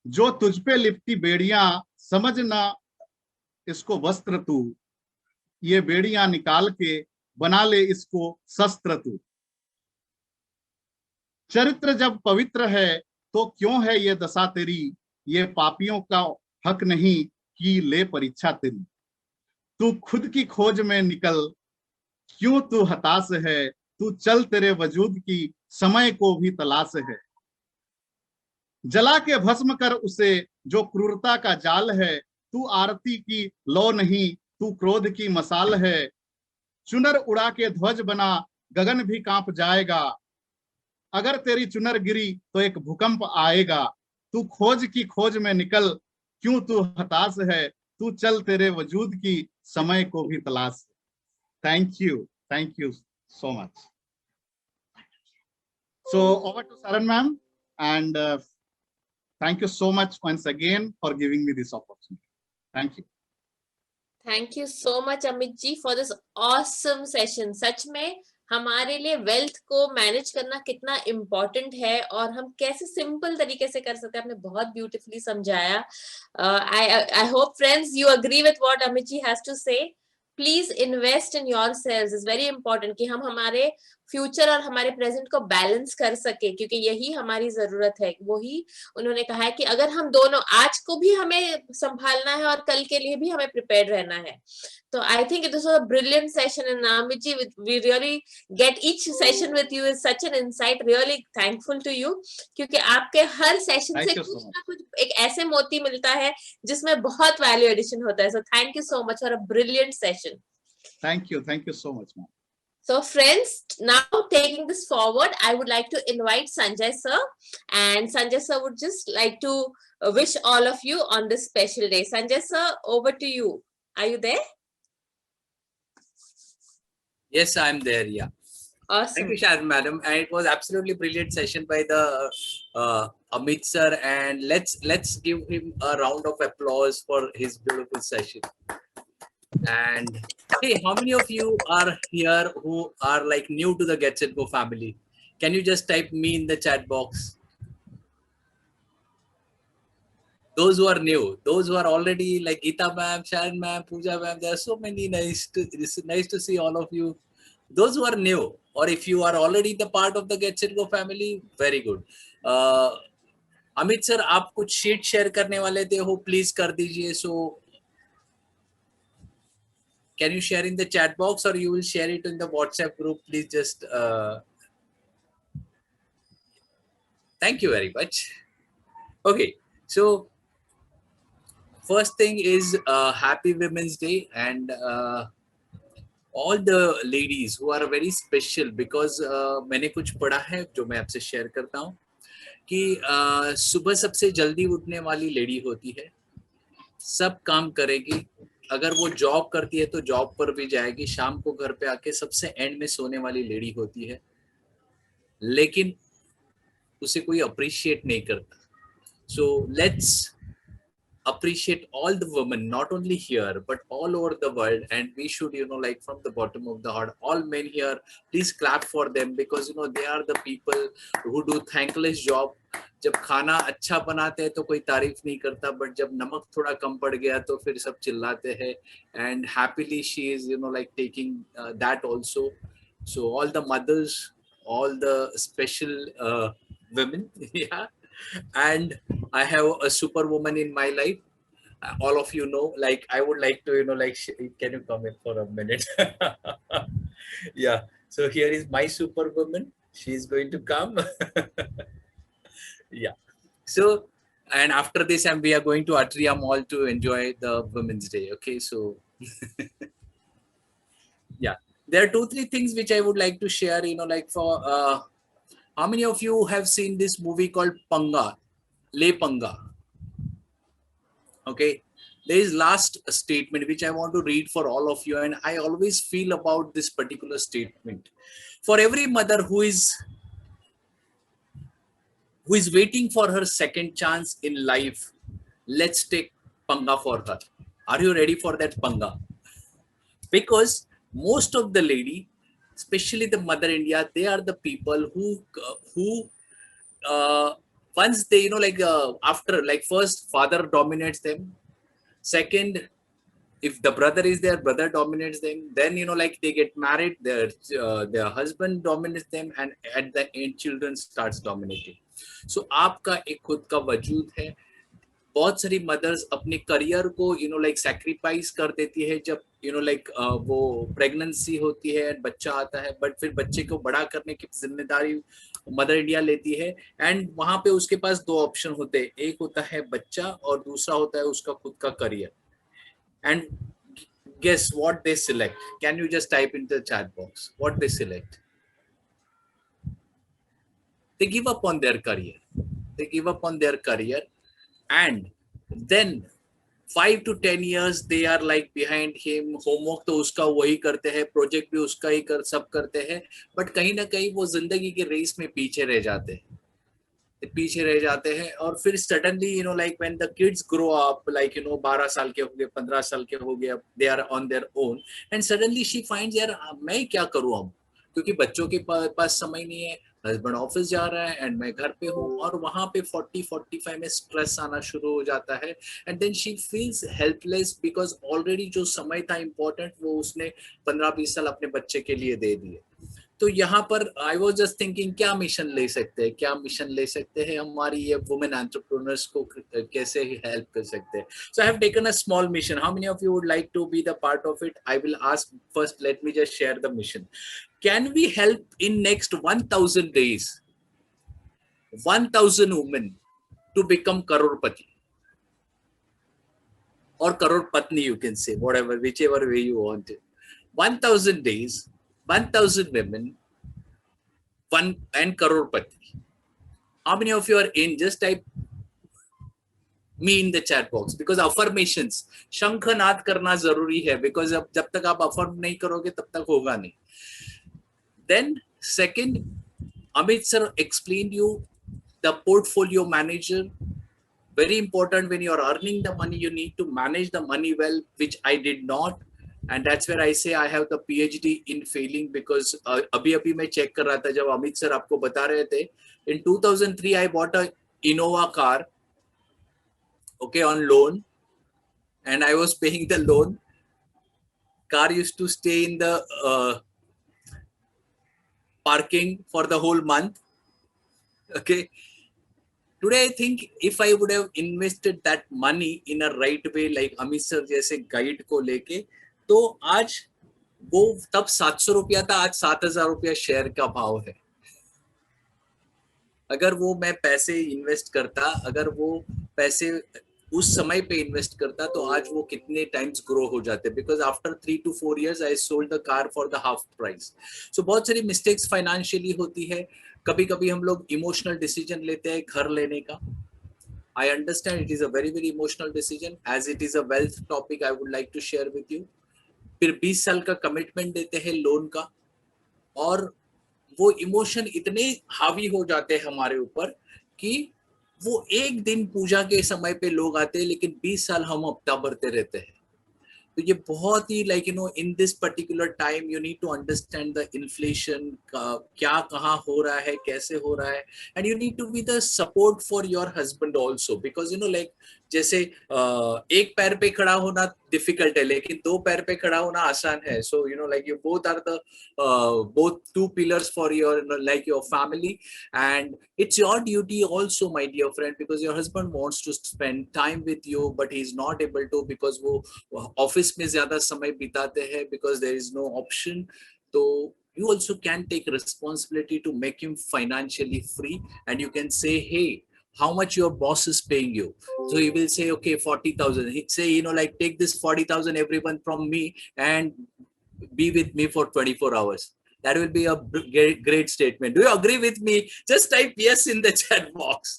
जो तुझ पे लिपटी बेड़ियां समझना इसको वस्त्र तू, ये बेड़ियां निकाल के बना ले इसको शस्त्र तू। चरित्र जब पवित्र है तो क्यों है ये दशा तेरी, ये पापियों का हक नहीं कि ले परीक्षा तेरी। तू खुद की खोज में निकल, क्यों तू हताश है, तू चल तेरे वजूद की समय को भी तलाश है, जला के भस्म कर उसे जो क्रूरता का जाल है, तू आरती की लौ नहीं तू क्रोध की मसाल है, चुनर उड़ा के ध्वज बना गगन भी कांप जाएगा, अगर तेरी चुनर गिरी तो एक भूकंप आएगा। तू खोज की खोज में निकल, क्यों तू हताश है, तू चल तेरे वजूद की समय को भी तलाश। Thank you so much. So over to Saran ma'am, and thank you so much once again for giving me this opportunity. Thank you. Thank you so much Amit ji for this awesome session. सच में हमारे लिए wealth को manage करना कितना important है और हम कैसे सिंपल तरीके से कर सकते हैं, आपने बहुत ब्यूटीफुली समझाया। I hope friends you agree with what Amit ji has to say. Please invest in yourselves, is very important कि हम हमारे फ्यूचर और हमारे प्रेजेंट को बैलेंस कर सके, क्योंकि यही हमारी जरूरत है। वही उन्होंने कहा है कि अगर हम दोनों, आज को भी हमें संभालना है और कल के लिए भी हमें प्रिपेयर रहना है। तो I think this was a brilliant session and Amit ji we really get each session with you is such an insight, really thankful to you, क्योंकि आपके हर सेशन से कुछ ना कुछ एक ऐसे मोती मिलता है जिसमें बहुत वैल्यू एडिशन होता है। So thank you so much for a brilliant session. Thank you so much ma'am. So friends, now taking this forward, I would like to invite Sanjay sir, and Sanjay sir would just like to wish all of you on this special day. Sanjay sir, over to you. Are you there? Yes, I'm there. Yeah. Awesome. Thank you, Sharon madam, and it was absolutely brilliant session by the Amit sir, and let's give him a round of applause for his beautiful session. And hey, how many of you are here who are like new to the Get Set Go family? Can you just type me in the chat box? Those who are new, those who are already like Geeta ma'am, Sharon ma'am, Pooja ma'am, there are so many. It's nice to see all of you. Those who are new, or if you are already the part of the Get Set Go family, very good. Amit sir, आप कुछ sheet share करने वाले थे हो, please कर दीजिए. So can you share in the chat box, or you will share it in the WhatsApp group? Please just thank you very much. Okay, so first thing is happy Women's Day, and all the ladies who are very special, because मैंने कुछ पढ़ा है जो मैं आपसे share करता हूँ कि सुबह सबसे जल्दी उठने वाली लेडी होती है, सब काम करेगी, अगर वो जॉब करती है तो जॉब पर भी जाएगी, शाम को घर पे आके सबसे एंड में सोने वाली लेडी होती है, लेकिन उसे कोई अप्रिशिएट नहीं करता. So let's appreciate all the women, not only here but all over the world, and we should, you know, like from the bottom of the heart, all men here, please clap for them, because you know they are the people who do thankless job. जब खाना अच्छा बनाते हैं तो कोई तारीफ नहीं करता, बट जब नमक थोड़ा कम पड़ गया तो फिर सब चिल्लाते हैं, and happily she is, you know, like taking that also. So all the mothers, all the special women, yeah. And I have a superwoman in my life. All of you know, like I would like to, you know, like, can you come in for a minute? Yeah. So here is my superwoman. She is going to come. Yeah. So, and after this, we are going to Atria Mall to enjoy the Women's Day. Okay. So, yeah, there are 2-3 things which I would like to share, you know, like for, how many of you have seen this movie called Panga, Le Panga? Okay, there is last statement which I want to read for all of you, and I always feel about this particular statement. For every mother who is waiting for her second chance in life, let's take Panga for her. Are you ready for that Panga? Because most of the lady, especially the Mother India, they are the people who once they, you know, like after, like first father dominates them, second if the brother is there, brother dominates them, then, you know, like they get married, their husband dominates them, and at the end children starts dominating. So आपका एक खुद का वजूद है. बहुत सारी mother's अपने career को, यू नो, लाइक सैक्रिफाइस कर देती है जब, यू नो, लाइक वो प्रेगनेंसी होती है, बच्चा आता है, बट फिर बच्चे को बड़ा करने की जिम्मेदारी मदर इंडिया लेती है, एंड वहां पे उसके पास 2 ऑप्शन होते हैं, एक होता है बच्चा और दूसरा होता है उसका खुद का career. And guess what they select? Can you just type into the chat box what they select? They give up on their career. They give up on their career, and then 5 to 10 years they are like behind him. Homework तो उसका वही करते हैं, project भी उसका ही सब करते हैं, बट कहीं ना कहीं वो जिंदगी के रेस में पीछे रह जाते हैं. और फिर suddenly, you know, like when the kids grow up, like, you no, 12 साल के हो गए, 15 साल के हो गए, they are on their own, and suddenly she finds, यार मैं क्या करूं अब, क्योंकि बच्चों के पास समय नहीं है, हस्बैंड ऑफिस जा रहा है एंड मैं घर पे हूँ, और वहां पे 40-45 में स्ट्रेस आना शुरू हो जाता है, and then she feels helpless, because already जो समय था इम्पोर्टेंट वो उसने 15-20 साल अपने बच्चे के लिए दे दिए. तो यहाँ पर आई वाज जस्ट थिंकिंग, क्या मिशन ले सकते हैं हमारी ये वुमेन एंटरप्रेन्योर्स को, कैसे हेल्प कर सकते हैं. So I have taken a small mission. How many of you would like to be the part of it? I will ask first, let me just share the mission. Can we help in next 1000 days 1000 women to become crorepati or crorepatni, you can say, whatever, whichever way you want it. 1000 days, 1000 women, and crorepati. How many of you are in? Just type me in the chat box, because affirmations, शंखनाद करना जरूरी है, because जब तक आप affirm नहीं करोगे तब तक होगा नहीं. Then second, Amit sir explained you the portfolio manager. Very important, when you are earning the money, you need to manage the money well, which I did not. And that's where I say I have the PhD in failing, because अभी मैं check कर रहा था जब Amit sir आपको बता रहे थे. In 2003 I bought a Innova car, okay, on loan, and I was paying the loan. Car used to stay in the parking for the whole month. Okay, today I think if I would have invested that money in a right way, like Amit sir जैसे guide को लेके, तो आज वो तब 700 रुपया था, आज 7,000 रुपया शेयर का भाव है। अगर वो मैं पैसे इन्वेस्ट करता, अगर वो पैसे उस समय पे इन्वेस्ट करता, तो आज वो कितने टाइम्स ग्रो हो जाते, because after 3 to 4 years I sold the car for the half price. So बहुत सारी मिस्टेक्स फाइनेंशियली होती है। कभी कभी हम लोग इमोशनल डिसीजन लेते हैं घर लेने का। I understand it is a very very emotional decision, as it is a wealth topic I would like to share with you. फिर 20 साल का कमिटमेंट देते हैं लोन का, और वो इमोशन इतने हावी हो जाते हैं हमारे ऊपर कि वो एक दिन पूजा के समय पे लोग आते हैं, लेकिन 20 साल हम हफ्ता भरते रहते हैं। तो ये बहुत ही like you know in this particular time you need to understand the inflation क्या कहाँ हो रहा है, कैसे हो रहा है, and you need to be the support for your husband also, because you know like जैसे एक पैर पे खड़ा होना डिफिकल्ट है, लेकिन 2 पैर पे खड़ा होना आसान है। So you know like you both are the both 2 pillars for your like your family, and it's your duty also my dear friend, because your husband wants to spend time with you but he is not able to because वो office में ज्यादा समय बिताते हैं, because there is no option. तो you also can take responsibility to make him financially free, and you can say, hey, how much your boss is paying you. So he will say, okay, 40,000. He'd say, you know, like take this 40,000 every month from me and be with me for 24 hours. That will be a great statement. Do you agree with me? Just type yes in the chat box.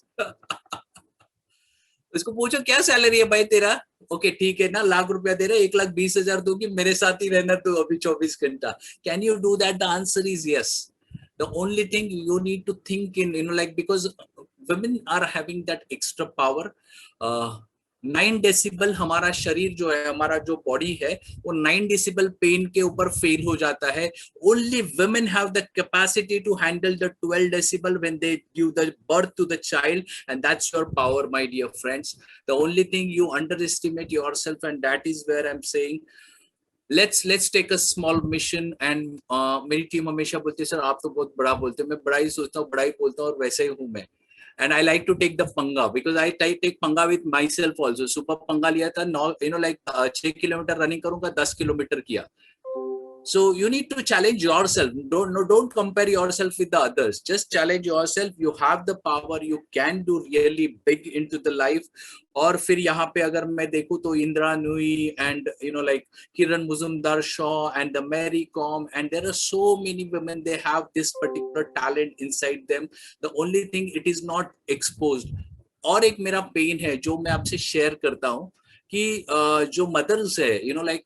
उसको पूछो क्या salary है भाई तेरा? Okay ठीक है ना, लाख रुपया दे रहे, 1,20,000 दूंगी, मेरे साथ ही रहना तू अभी 24 घंटा। Can you do that? The answer is yes. The only thing you need to think in, you know, like because women are having that extra power. 9 decibel हमारा शरीर जो है, हमारा जो बॉडी है, वो 9 डेसिबल पेन के ऊपर फेल हो जाता है। Only women have the capacity to handle the 12 decibel when they give the birth to the child, and that's your power, my dear friends. The only thing you underestimate yourself, and that is where I'm saying, let's take a small mission. And मेरी team हमेशा बोलती है, sir आप तो बहुत बड़ा बोलते हैं। मैं बड़ा ही सोचता हूँ, बड़ा ही बोलता हूँ, और वैसे ही हूँ मैं। And I like to take the panga because I take panga with myself also. सुबह पंगा लिया था, 6 किलोमीटर रनिंग करूंगा, 10 किलोमीटर किया। So you need to challenge yourself. Don't compare yourself with the others. Just challenge yourself. You have the power. You can do really big into the life. और फिर यहाँ पे अगर मैं देखूँ तो Indira Nooyi and you know like Kiran Mazumdar-Shaw and the Mary Kom, and there are so many women, they have this particular talent inside them. The only thing it is not exposed. और एक मेरा पेन है जो मैं आपसे share करता हूँ कि जो मदर्स है, you know like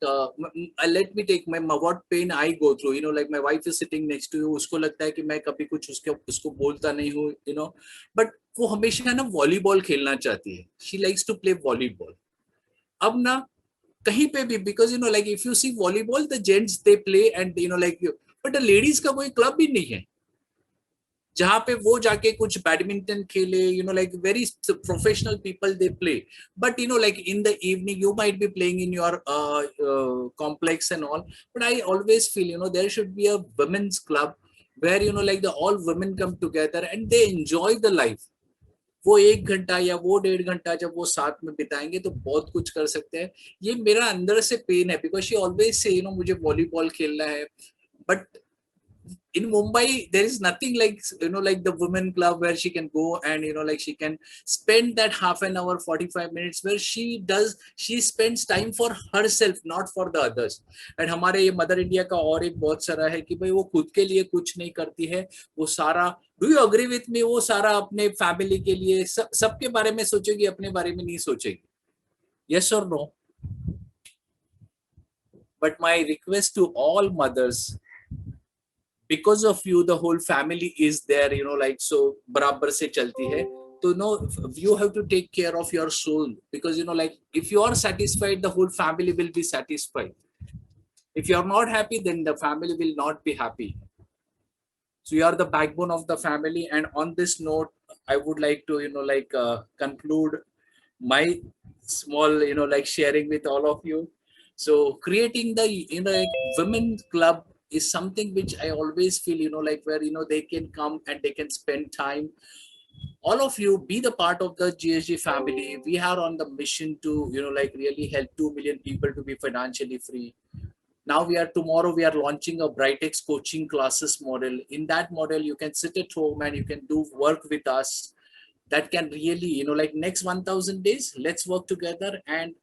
let me take my what pain I go through, you know like my wife is sitting next to you, उसको लगता है कि मैं कभी कुछ उसको बोलता नहीं हूँ, you know, but वो हमेशा ना वॉलीबॉल खेलना चाहती है। she likes to play volleyball. अब ना कहीं पे भी, because you know like if you see volleyball, the gents they play and you know like but the ladies का कोई क्लब भी नहीं है जहाँ पे वो जाके कुछ बैडमिंटन खेले, you know like very professional people they play, but you know like in the evening you might be playing in your complex and all, but I always feel, you know, there should be a women's club where you know like the all women come together and they enjoy the life. वो 1 घंटा या वो 1.5 घंटा जब वो साथ में बिताएंगे तो बहुत कुछ कर सकते हैं। ये मेरा अंदर से पेन है, because she always say, you know, मुझे वॉलीबॉल खेलना है, but in Mumbai there is nothing like, you know, like the women club where she can go and you know like she can spend that half an hour 45 minutes where she spends time for herself, not for the others. And हमारे ये mother India का और एक बहुत सारा है कि भाई वो खुद के लिए कुछ नहीं करती है, वो सारा, do you agree with me, वो सारा अपने फैमिली के लिए सबके बारे में सोचेगी, अपने बारे में नहीं सोचेगी। yes or no? But my request to all mothers, because of you the whole family is there, you know like so barabar se chalti hai, so no, you have to take care of your soul, because you know like if you are satisfied the whole family will be satisfied. If you are not happy then the family will not be happy. So you are the backbone of the family. And on this note I would like to, you know like conclude my small, you know like sharing with all of you. So creating the, you know like women club is something which I always feel, you know like where you know they can come and they can spend time. All of you be the part of the GSG family. We are on the mission to, you know like really help 2 million people to be financially free. Now tomorrow we are launching a Brightex coaching classes model. In that model, you can sit at home and you can do work with us. That can really, like next 1000 days, let's work together and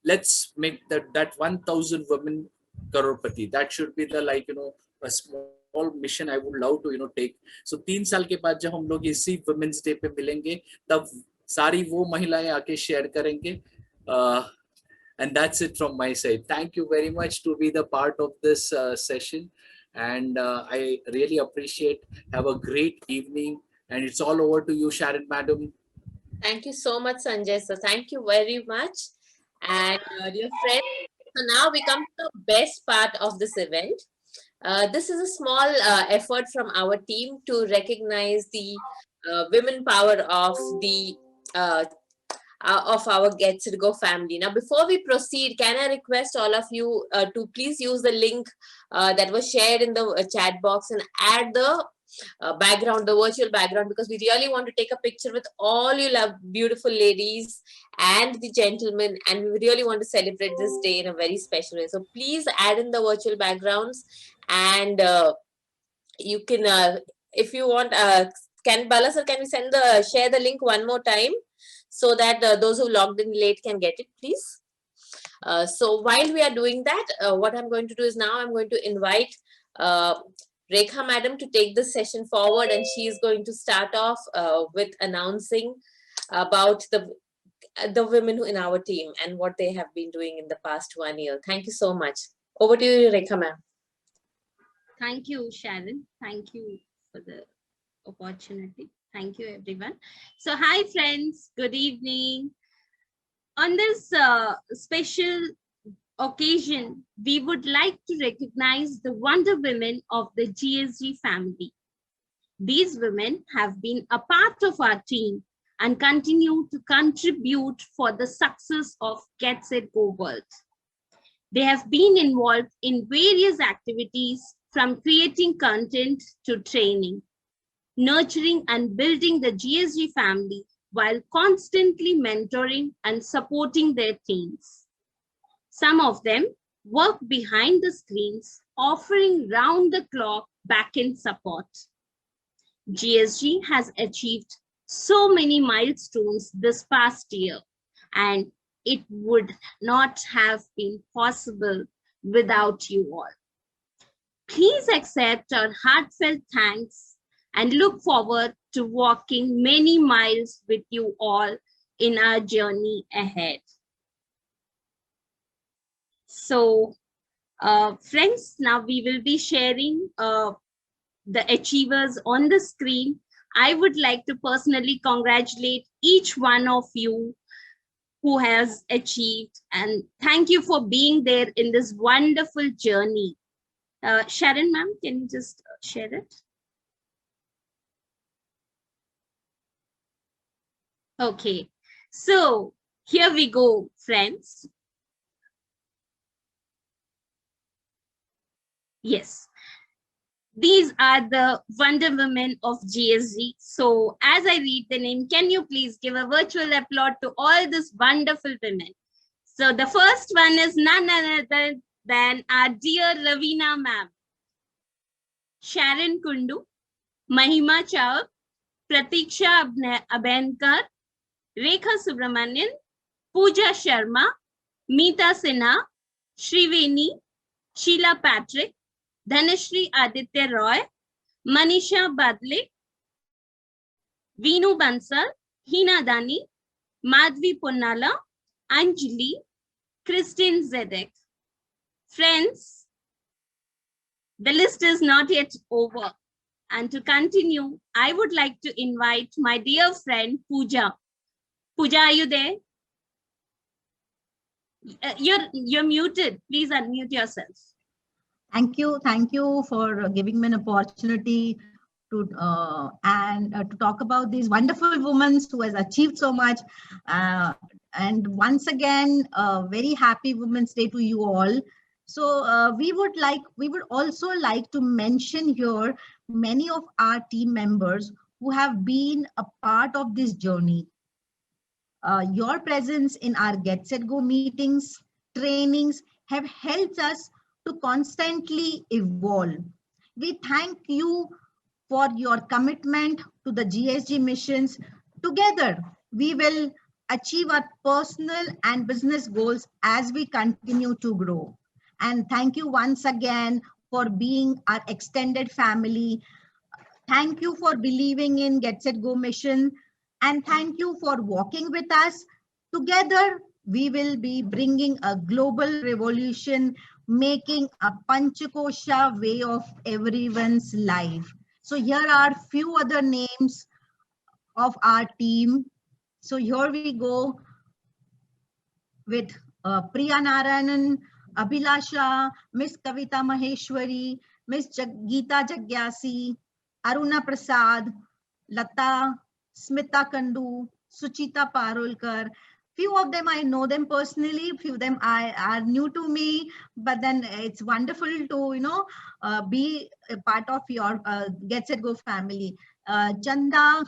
let's make that 1000 women crorepati. That should be the a small mission I would love to take. So 3 साल के बाद जब हम लोग इसी Women's Day पे मिलेंगे, तब सारी वो महिलाएं आके शेयर करेंगे. And that's it from my side. Thank you very much to be the part of this session. And I really appreciate. Have a great evening. And it's all over to you, Sharon, madam. Thank you so much, Sanjay. So thank you very much. And dear friends, so now we come to the best part of this event. This is a small effort from our team to recognize the women power of our Gets It Go family. Now, before we proceed, can I request all of you to please use the link that was shared in the chat box and add the background, the virtual background, because we really want to take a picture with all you love beautiful ladies and the gentlemen, and we really want to celebrate this day in a very special way. So please add in the virtual backgrounds, and you can, if you want, can Bala sir, can we share the link one more time so that those who logged in late can get it, please? So while we are doing that, what I'm going to do is now I'm going to invite Rekha madam to take this session forward, and she is going to start off with announcing about the women in our team and what they have been doing in the past 1 year. Thank you so much. Over to you, Rekha ma'am. Thank you, Sharon. Thank you for the opportunity. Thank you, everyone. So, hi, friends. Good evening. On this special occasion, we would like to recognize the wonder women of the GSG family. These women have been a part of our team and continue to contribute for the success of Gets It Go World. They have been involved in various activities, from creating content to training, nurturing and building the GSG family while constantly mentoring and supporting their teams. Some of them work behind the screens, offering round-the-clock back-end support. GSG has achieved so many milestones this past year, and it would not have been possible without you all. Please accept our heartfelt thanks and look forward to walking many miles with you all in our journey ahead. So, friends, now we will be sharing the achievers on the screen. I would like to personally congratulate each one of you who has achieved, and thank you for being there in this wonderful journey. Sharon ma'am, can you just share it? Okay, so here we go, friends. Yes, these are the wonder women of GSG. So as I read the name, can you please give a virtual applause to all these wonderful women? So the first one is none other than our dear Ravina ma'am, Sharon Kundu, Mahima Chauk, Pratiksha Abhenkar, Rekha Subramanian, Pooja Sharma, Meeta Sinha, Shriveni, Sheila Patrick, Dhanashri Aditya Roy, Manisha Badlik, Veenu Bansal, Hina Dani, Madhvi Ponnala, Anjali, Christine Zedek. Friends, the list is not yet over. And to continue, I would like to invite my dear friend Pooja. Pooja, are you there? You're muted. Please unmute yourself. Thank you for giving me an opportunity to to talk about these wonderful women who has achieved so much. And once again, very happy Women's Day to you all. So we would also like to mention here many of our team members who have been a part of this journey. Your presence in our Get Set Go meetings, trainings, have helped us to constantly evolve. We thank you for your commitment to the GSG missions. Together, we will achieve our personal and business goals as we continue to grow. And thank you once again for being our extended family. Thank you for believing in Get Set Go mission. And thank you for walking with us. Together, we will be bringing a global revolution, making a Panchakosha way of everyone's life. So here are few other names of our team. So here we go with Priya Narayanan, Abhilasha, Miss Kavita Maheshwari, Miss Geeta Jagyasi, Aruna Prasad, Lata, Smita Kandu, Suchita Parulkar. Few of them I know them personally, few of them are new to me, but then it's wonderful to be a part of your Get Set Go family. Chanda,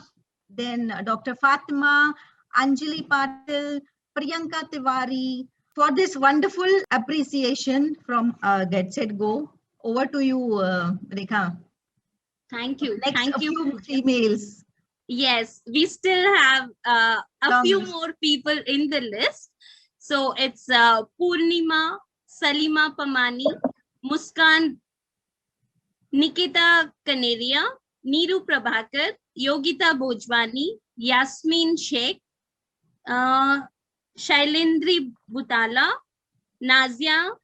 then Dr. Fatima, Anjali Patil, Priyanka Tiwari, for this wonderful appreciation from Get Set Go. Over to you, Rekha. Thank you. Next, Thank a you. few females. Yes, we still have a few more people in the list. So it's Purnima, Salima Pamani, Muskan, Nikita Kaneria, Neeru Prabhakar, Yogita Bojwani, Yasmin Sheikh, Shailendri Butala, Nazia,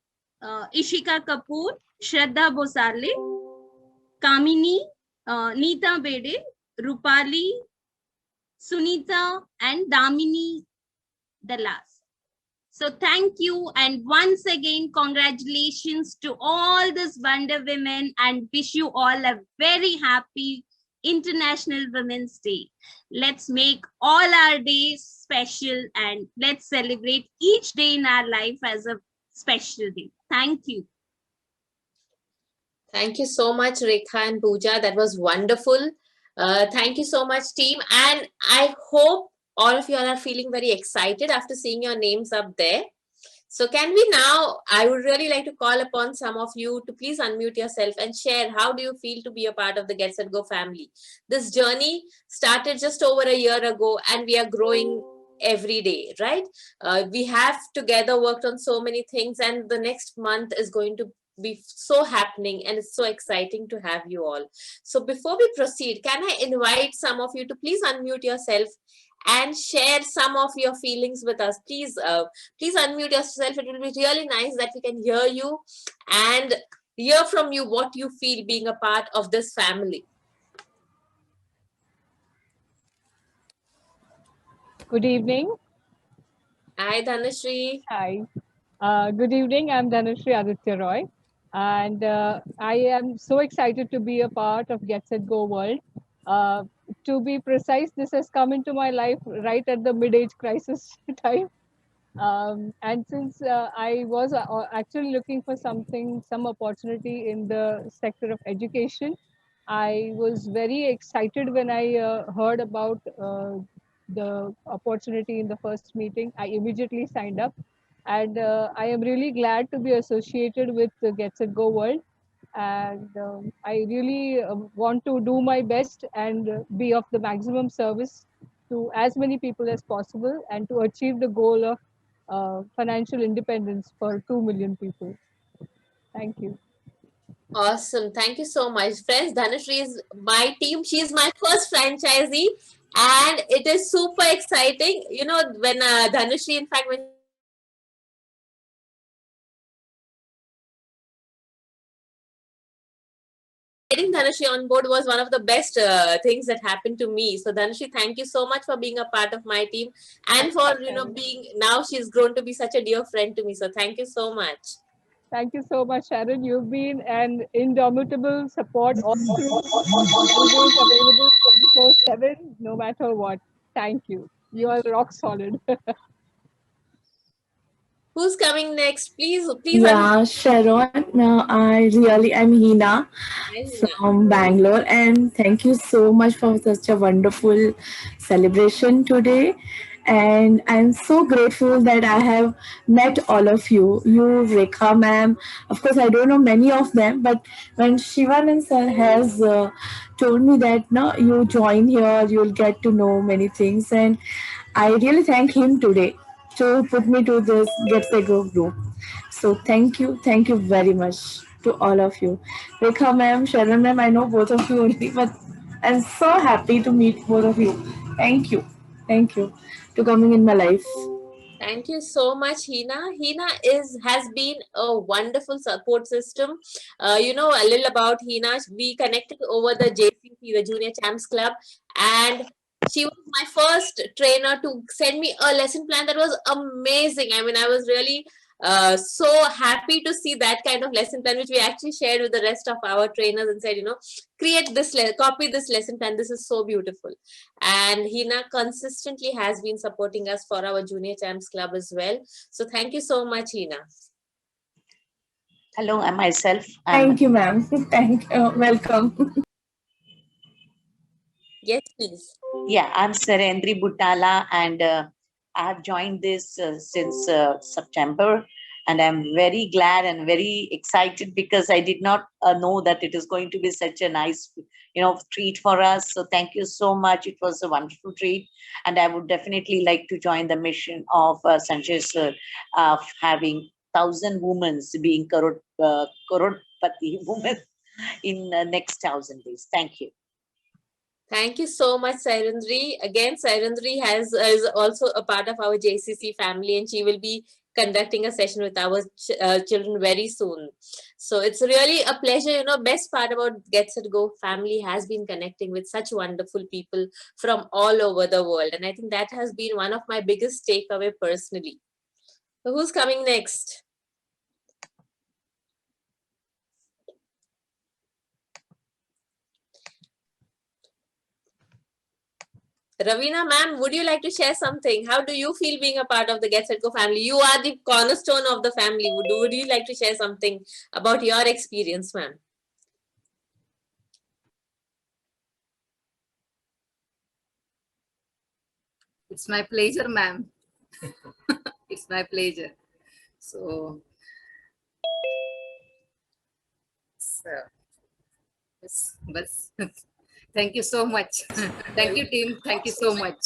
Ishika Kapoor, Shraddha Bosale, Kamini, Neeta Bede, Rupali, Sunita, and Damini Dalas. So thank you, and once again congratulations to all these Wonder Women, and wish you all a very happy International Women's Day. Let's make all our days special, and let's celebrate each day in our life as a special day. Thank you. Thank you so much, Rekha and Pooja. That was wonderful. Thank you so much, team. And I hope all of you all are feeling very excited after seeing your names up there. So can we now, I would really like to call upon some of you to please unmute yourself and share how do you feel to be a part of the Get Set Go family. This journey started just over a year ago and we are growing every day, right? We have together worked on so many things, and the next month is going to be so happening, and it's so exciting to have you all. So before we proceed, can I invite some of you to please unmute yourself and share some of your feelings with us. Please unmute yourself. It will be really nice that we can hear you and hear from you what you feel being a part of this family. Good evening. Hi, Dhanashree. Hi. Good evening. I'm Dhanashree Aditya Roy. And I am so excited to be a part of Get Set Go World. To be precise, this has come into my life right at the mid-age crisis time. And since I was actually looking for some opportunity in the sector of education, I was very excited when I heard about the opportunity in the first meeting. I immediately signed up. And I am really glad to be associated with the Get Set Go World. And I really want to do my best and be of the maximum service to as many people as possible, and to achieve the goal of financial independence for 2 million people. Thank you. Awesome. Thank you so much. Friends, Dhanashree is my team. She is my first franchisee, and it is super exciting. You know, when Dhanashree, in fact, when getting Dhanashree on board was one of the best things that happened to me. So Dhanashree, thank you so much for being a part of my team, and for being, now she's grown to be such a dear friend to me. So thank you so much. Thank you so much, Sharon. You've been an indomitable support all through, always available 24/7, no matter what. Thank you. You are rock solid. Who's coming next? Please. Yeah, Sharon. I'm Hina from Bangalore, and thank you so much for such a wonderful celebration today. and I'm so grateful that I have met all of you. You, Rekha ma'am, of course I don't know many of them, but when Shivanand sir has told me that no, you join here, you'll get to know many things, and I really thank him today to put me to this Get Set Go group. So thank you very much to all of you. Rekha ma'am, Sharon ma'am, I know both of you only, but I'm so happy to meet both of you. Thank you to coming in my life. Thank you so much, Hina. Hina has been a wonderful support system. You know a little about Hina. We connected over the JCC, the Junior Champs Club, and she was my first trainer to send me a lesson plan that was amazing. I mean, I was really so happy to see that kind of lesson plan, which we actually shared with the rest of our trainers and said, you know, create this, copy this lesson plan. This is so beautiful. And Hina consistently has been supporting us for our Junior Champs Club as well. So thank you so much, Hina. Hello, I'm myself. Thank you, ma'am. Thank you. Welcome. Yes, please. Yeah, I'm Sarendri Butala, and I have joined this since September, and I'm very glad and very excited because I did not know that it is going to be such a nice, treat for us. So thank you so much. It was a wonderful treat, and I would definitely like to join the mission of Sanjay sir of having 1,000 women being crorepati women in the next 1,000 days. Thank you. Thank you so much, Sairendri. Again, Sairendri is also a part of our JCC family, and she will be conducting a session with our children very soon. So it's really a pleasure. You know, best part about Get Set Go family has been connecting with such wonderful people from all over the world. And I think that has been one of my biggest takeaway personally. So who's coming next? Ravina ma'am, would you like to share something? How do you feel being a part of the Get Set Go family? You are the cornerstone of the family. Would you like to share something about your experience, ma'am? It's my pleasure, ma'am. It's my pleasure. So yes, thank you so much. Thank you, team. Thank you so much.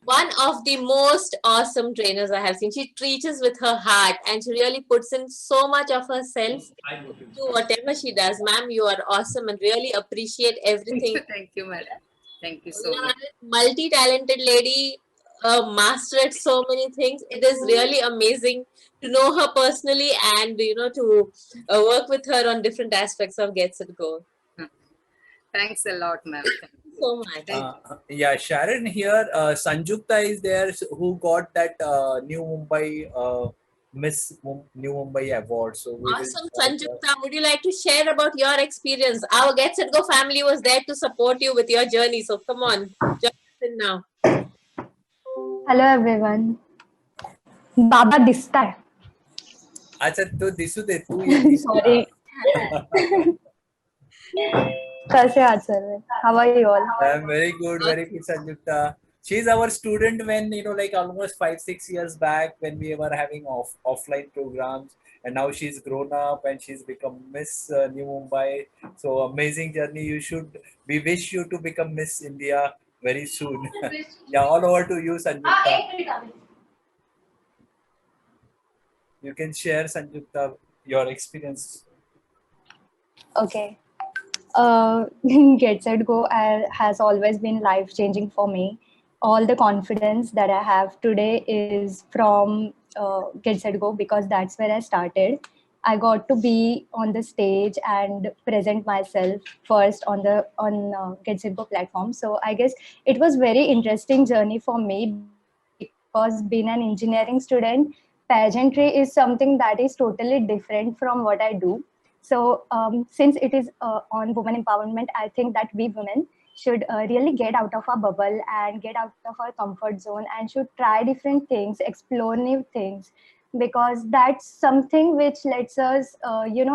One of the most awesome trainers I have seen. She teaches with her heart and she really puts in so much of herself to whatever she does. Ma'am, you are awesome and really appreciate everything. Thank you, madam. Thank you so much. Multi-talented lady, a master at so many things. It is really amazing to know her personally and, you know, to work with her on different aspects of Get Set Go. Thanks a lot, ma'am. So much. Yeah, Sharon here. Sanjukta is there who got that New Mumbai New Mumbai award. So awesome, Sanjukta. Would you like to share about your experience? Our Get Set Go family was there to support you with your journey. So come on, join us in now. Hello everyone. Baba दिसता है. अच्छा तो दिसू दे तू Sorry. कैसे आहात sir? How are you all? I'm very good, Sanjukta. She's our student when, like almost 5-6 years back when we were having offline programs, and now she's grown up and she's become Miss New Mumbai. So amazing journey. We wish you to become Miss India very soon. Yeah, all over to you, Sanjukta. You can share, Sanjukta, your experience. Okay. Get Set Go has always been life-changing for me. All the confidence that I have today is from Get Set Go because that's where I started. I got to be on the stage and present myself first on Get Set Go platform. So I guess it was very interesting journey for me because being an engineering student, pageantry is something that is totally different from what I do. So since it is on women empowerment, I think that we women should really get out of our bubble and get out of our comfort zone and should try different things, explore new things, because that's something which lets us,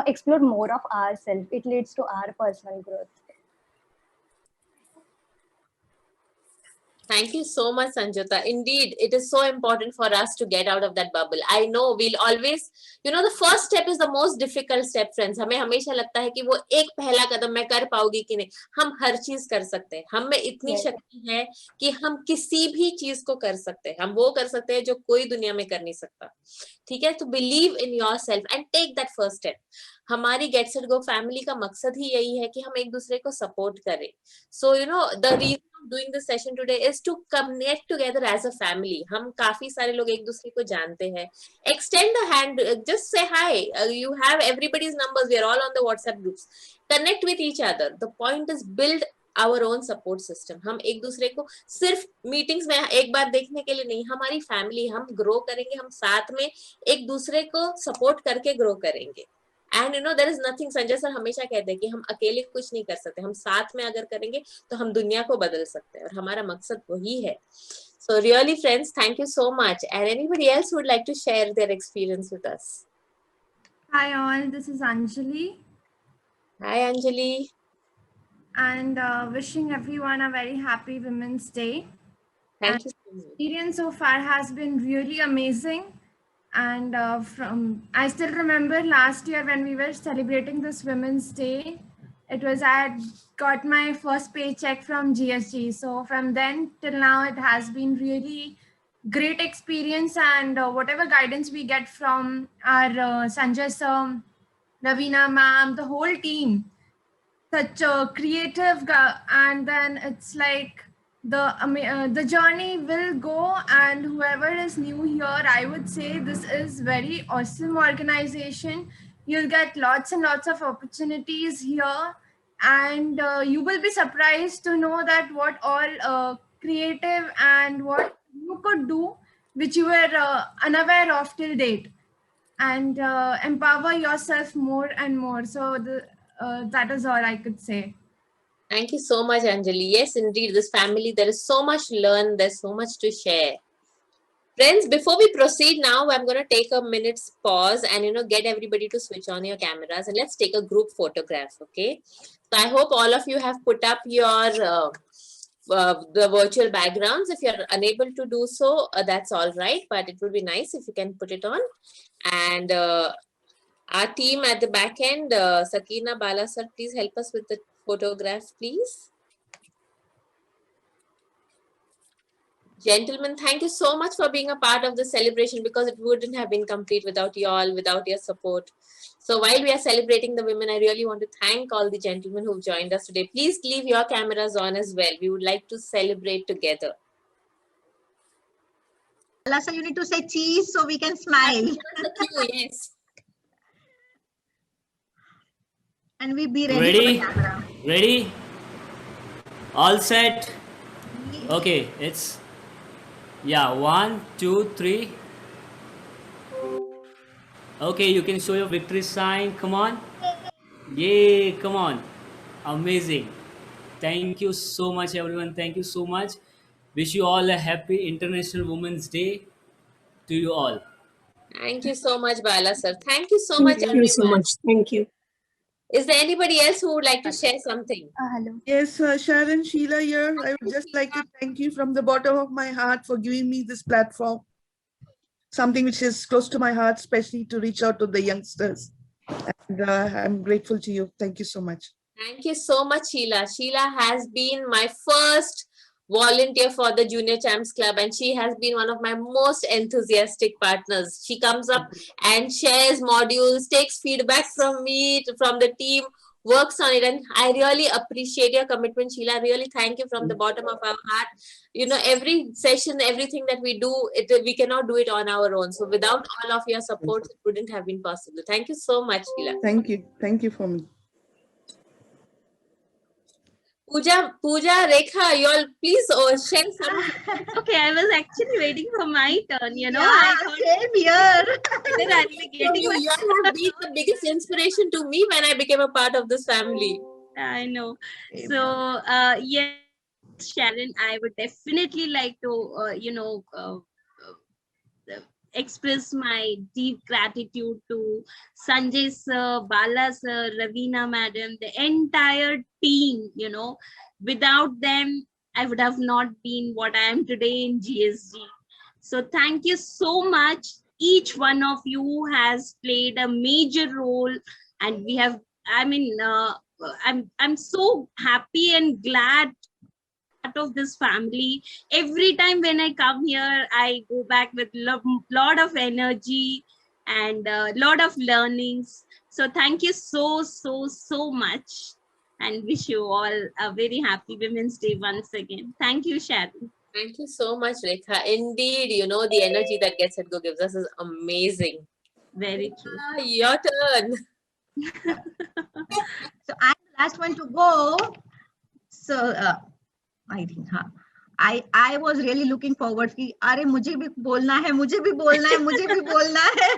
explore more of ourselves. It leads to our personal growth. Thank you so much, Sanjota. Indeed, it is so important for us to get out of that bubble. I know we'll always, the first step is the most difficult step, friends. हमें हमेशा लगता है कि वो एक पहला कदम मैं कर पाऊंगी कि नहीं. हम हर चीज कर सकते हैं. हम में इतनी शक्ति है कि हम किसी भी चीज को कर सकते हैं. हम वो कर सकते हैं जो कोई दुनिया में कर नहीं सकता. ठीक है? तो believe in yourself and take that first step. हमारी गेट सेट गो फैमिली का मकसद ही यही है कि हम एक दूसरे को सपोर्ट करें. So the reason of doing this session today is to connect together as a family. हम काफी सारे लोग एक दूसरे को जानते हैं. Extend the hand, just say hi. You have everybody's numbers, we are all on the WhatsApp groups. Connect with each other. The point is build our own support system. हम एक दूसरे को सिर्फ मीटिंग्स में एक बार देखने के लिए नहीं, हमारी फैमिली, हम ग्रो करेंगे, हम साथ में एक दूसरे को सपोर्ट करके ग्रो करेंगे. And there is nothing. Sanjay sir हमेशा कहते हैं कि हम अकेले कुछ नहीं कर सकते, हम साथ में अगर करेंगे तो हम दुनिया को बदल सकते हैं, और हमारा मकसद वही है. So really friends, thank you so much. And anybody else who would like to share their experience with us? Hi all, this is Anjali. Hi Anjali. And wishing everyone a very happy Women's Day. Thank you so much. Experience so far has been really amazing. And I still remember last year when we were celebrating this Women's Day, I had got my first paycheck from GSG. So from then till now, it has been really great experience, and whatever guidance we get from our Sanjay sir, Ravina ma'am, the whole team, such a creative, and then it's like the journey will go, and whoever is new here, I would say this is very awesome organization. You'll get lots and lots of opportunities here, and you will be surprised to know that what all creative and what you could do which you were unaware of till date, and empower yourself more and more. So that is all I could say. Thank you so much, Anjali. Yes, indeed, this family, there is so much to learn, there's so much to share. Friends, before we proceed now, I'm going to take a minute's pause and get everybody to switch on your cameras, and let's take a group photograph, okay? So I hope all of you have put up your the virtual backgrounds. If you're unable to do so, that's all right, but it would be nice if you can put it on. And our team at the back end, Sakina, Bala sir, please help us with the photograph, please. Gentlemen, thank you so much for being a part of the celebration, because it wouldn't have been complete without you all, without your support. So while we are celebrating the women, I really want to thank all the gentlemen who've joined us today. Please leave your cameras on as well. We would like to celebrate together. Lasa, you need to say cheese so we can smile. Yes. And we be ready for the camera. Ready? All set? Okay, it's, yeah, 1, 2, 3. Okay, you can show your victory sign. Come on. Yay, come on. Amazing. Thank you so much, everyone. Thank you so much. Wish you all a happy International Women's Day to you all. Thank you so much, Bala sir. Thank you so much, Thank you so everyone. much. Thank you. Is there anybody else who would like to share something? Hello. Yes, Sharon, Sheila here. I would just like to thank you from the bottom of my heart for giving me this platform. Something which is close to my heart, especially to reach out to the youngsters. And I'm grateful to you. Thank you so much. Thank you so much, Sheila. Sheila has been my first volunteer for the Junior Champs Club, and she has been one of my most enthusiastic partners. She comes up and shares modules, takes feedback from me, from the team, works on it, and I really appreciate your commitment, Sheila. Really thank you from the bottom of our heart. Every session, everything that we do, we cannot do it on our own. So without all of your support, it wouldn't have been possible. Thank you so much, Sheila. Thank you. Thank you for me. Pooja, Rekha, you all please share some. Okay, I was actually waiting for my turn, Yeah, I thought same here. that I'll be getting You my- all have been the biggest inspiration to me when I became a part of this family. I know. So, yes, Sharon, I would definitely like to, express my deep gratitude to Sanjay sir, Bala sir, Ravina madam, the entire team. Without them, I would have not been what I am today in GSG. So thank you so much. Each one of you has played a major role, and we have, I mean, I'm so happy and glad part of this family. Every time when I come here, I go back with lot of energy and a lot of learnings. So thank you so much, and wish you all a very happy Women's Day once again. Thank you, Sharon. Thank you so much, Rekha. Indeed, you know, the energy that Get Set Go gives us is amazing. Very true. Your turn. So I'm the last one to go. So I think, I was really looking forward कि अरे मुझे भी बोलना है, मुझे भी बोलना है, मुझे भी बोलना है.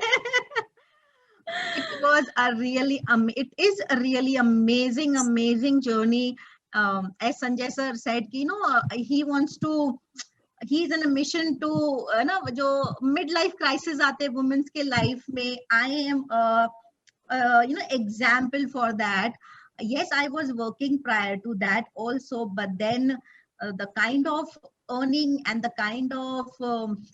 It was a really, it is a really amazing journey. As Sanjay sir said, you know, he's in a mission to, ना जो midlife crisis आते women's के life में, I am you know, example for that. Yes, I was working prior to that also, but then the kind of earning and the kind of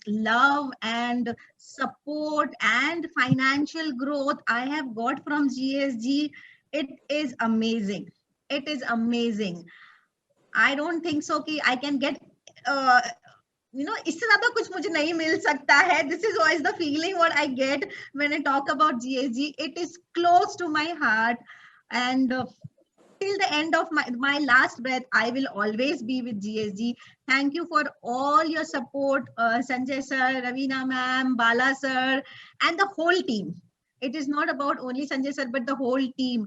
love and support and financial growth I have got from GSG, it is amazing. It is amazing. I don't think so कि I can get you know, इससे ज़्यादा कुछ मुझे नहीं मिल सकता है. This is always the feeling what I get when I talk about GSG. It is close to my heart, and till the end of my last breath, I will always be with GSG. Thank you for all your support, Sanjay sir, Ravina ma'am, Bala sir, and the whole team. It is not about only Sanjay sir, but the whole team.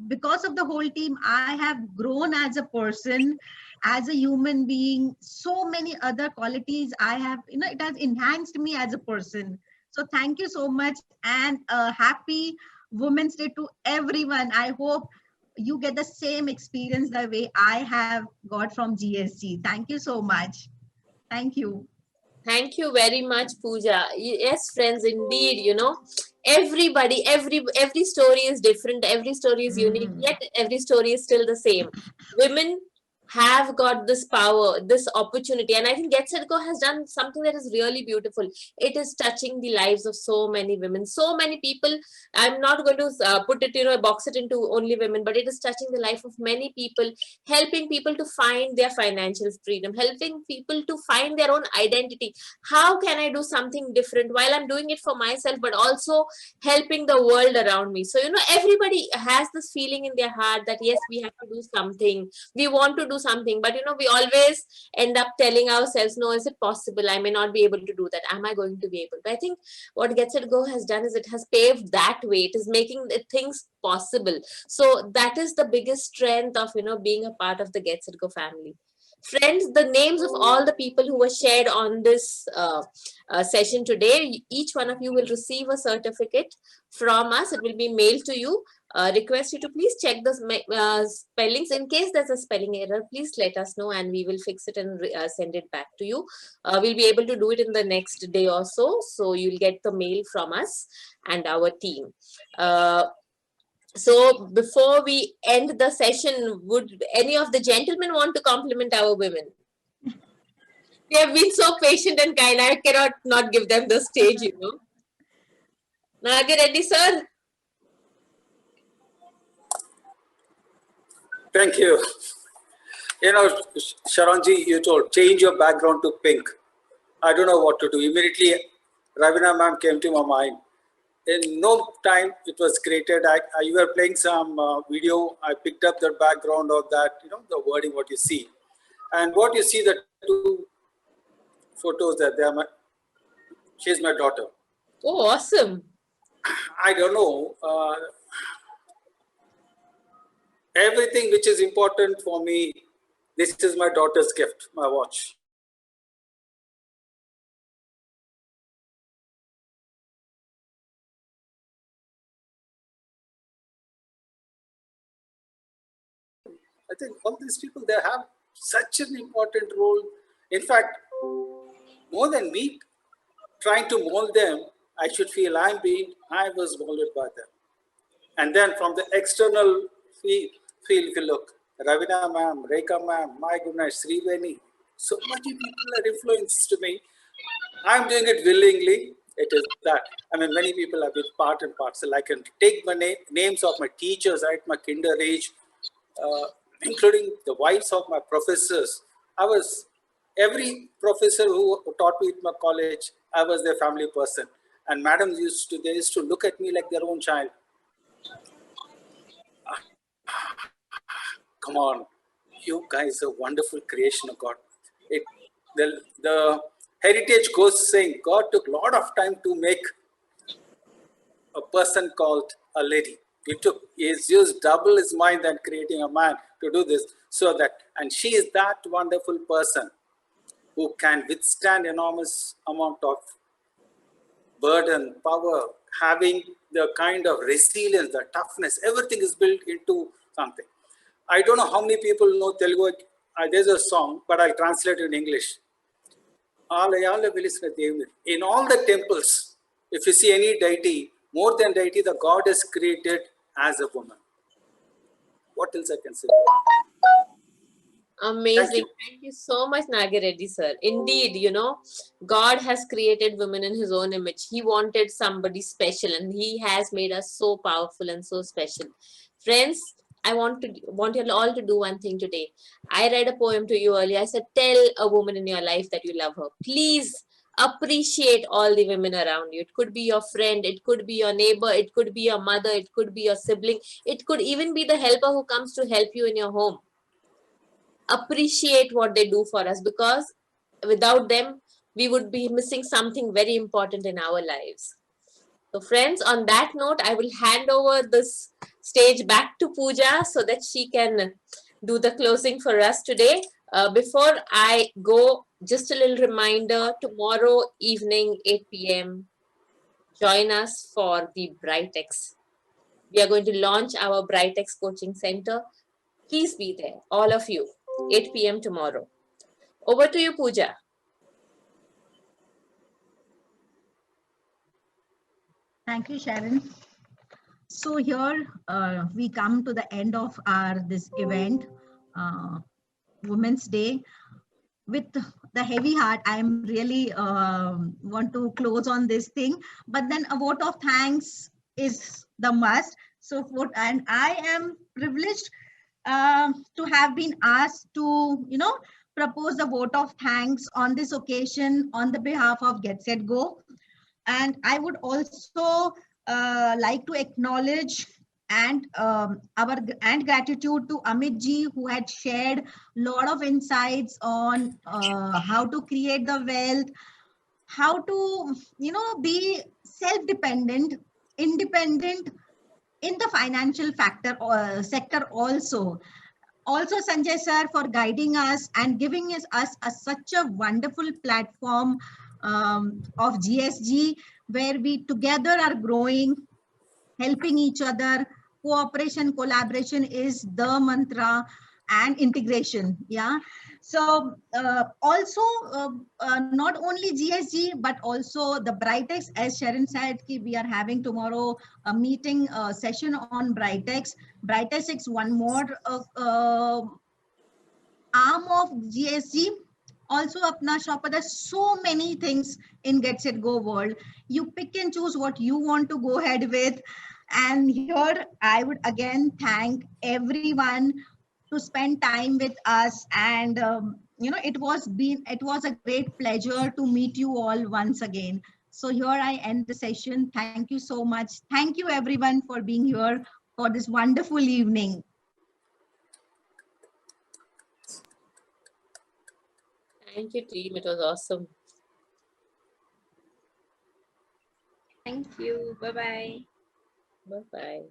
Because of the whole team, I have grown as a person, as a human being. So many other qualities I have, you know, it has enhanced me as a person. So thank you so much, and happy Women's Day to everyone. I hope you get the same experience the way I have got from GSG. Thank you so much. Thank you. Thank you very much, Pooja. Yes, friends, indeed, you know, everybody, every story is different, every story is unique, yet every story is still the same. Women have got this power, this opportunity, and I think Get Set Go has done something that is really beautiful. It is touching the lives of so many women, so many people. I'm not going to put it, you know, box it into only women, but it is touching the life of many people, helping people to find their financial freedom, helping people to find their own identity. How can I do something different while I'm doing it for myself, but also helping the world around me? So, you know, everybody has this feeling in their heart that yes, we have to do something, we want to do something, but you know, we always end up telling ourselves, no, is it possible? I may not be able to do that. Am I going to be able? But I think what Get Set Go has done is it has paved that way. It is making the things possible. So that is the biggest strength of, you know, being a part of the Get Set Go family. Friends, the names of all the people who were shared on this session today, each one of you will receive a certificate from us. It will be mailed to you. Request you to please check the spellings. In case there's a spelling error, please let us know and we will fix it and send it back to you. We'll be able to do it in the next day or so. So you'll get the mail from us and our team. So before we end the session, would any of the gentlemen want to compliment our women? They have been so patient and kind. I cannot not give them the stage, you know. Nagar Reddy sir. Thank you. You know, Sharonji, you told change your background to pink. I don't know what to do. Immediately, Ravina ma'am came to my mind. In no time, it was created. You were playing some video. I picked up the background of that, you know, the wording, what you see. And what you see, the two photos that they are she's my daughter. Oh, awesome. I don't know. Everything which is important for me, this is my daughter's gift, my watch. I think all these people, they have such an important role. In fact, more than me trying to mold them, I should feel I was molded by them. And then from the external field, if you look, Ravina ma'am, Rekha ma'am, my goodness, Sriveni. So many people are influenced to me. I'm doing it willingly. It is that. I mean, many people have been part and parcel. I can take my names of my teachers at my kinder age, including the wives of my professors. Every professor who taught me at my college, I was their family person. And madams they used to look at me like their own child. Come on, you guys are wonderful creation of God. The heritage goes saying God took a lot of time to make a person called a lady. He's used double his mind than creating a man to do this. And she is that wonderful person who can withstand enormous amount of burden, power, having the kind of resilience, the toughness, everything is built into something. I don't know how many people know Telugu. There's a song, but I'll translate it in English. In all the temples, if you see any deity, more than deity, the god is created as a woman. What else I can say? Amazing. Thank you so much, Nagireddy sir. Indeed, God has created women in his own image. He wanted somebody special, and he has made us so powerful and so special. Friends, I want you all to do one thing today. I read a poem to you earlier. I said, tell a woman in your life that you love her. Please appreciate all the women around you. It could be your friend, it could be your neighbor, it could be your mother, it could be your sibling, it could even be the helper who comes to help you in your home. Appreciate what they do for us, because without them, we would be missing something very important in our lives. So friends, on that note, I will hand over this stage back to Pooja so that she can do the closing for us today. Before I go, just a little reminder, tomorrow evening, 8 p.m., join us for the Brightex. We are going to launch our Brightex Coaching Center. Please be there, all of you, 8 p.m. tomorrow. Over to you, Pooja. Thank you, Sharon. So here we come to the end of this event, Women's Day. With the heavy heart, I'm really want to close on this thing, but then a vote of thanks is the must. And I am privileged to have been asked to, propose the vote of thanks on this occasion on the behalf of Get Set Go. And I would also like to acknowledge and gratitude to Amit ji, who had shared a lot of insights on how to create the wealth, how to be self-dependent, independent in the financial sector also. Also Sanjay sir for guiding us and giving us such a wonderful platform of GSG, where we together are growing, helping each other. Cooperation, collaboration is the mantra, and integration. Yeah. So also not only GSG, but also the Brightex, as Sharon said, we are having tomorrow a meeting session on Brightex. Brightex is one more arm of GSG. Also apna shop, there's so many things in Get Set Go world. You pick and choose what you want to go ahead with. And here I would again thank everyone to spend time with us. And it was a great pleasure to meet you all once again. So here I end the session. Thank you so much. Thank you everyone for being here for this wonderful evening. Thank you, team. It was awesome. Thank you. Bye-bye. Bye-bye.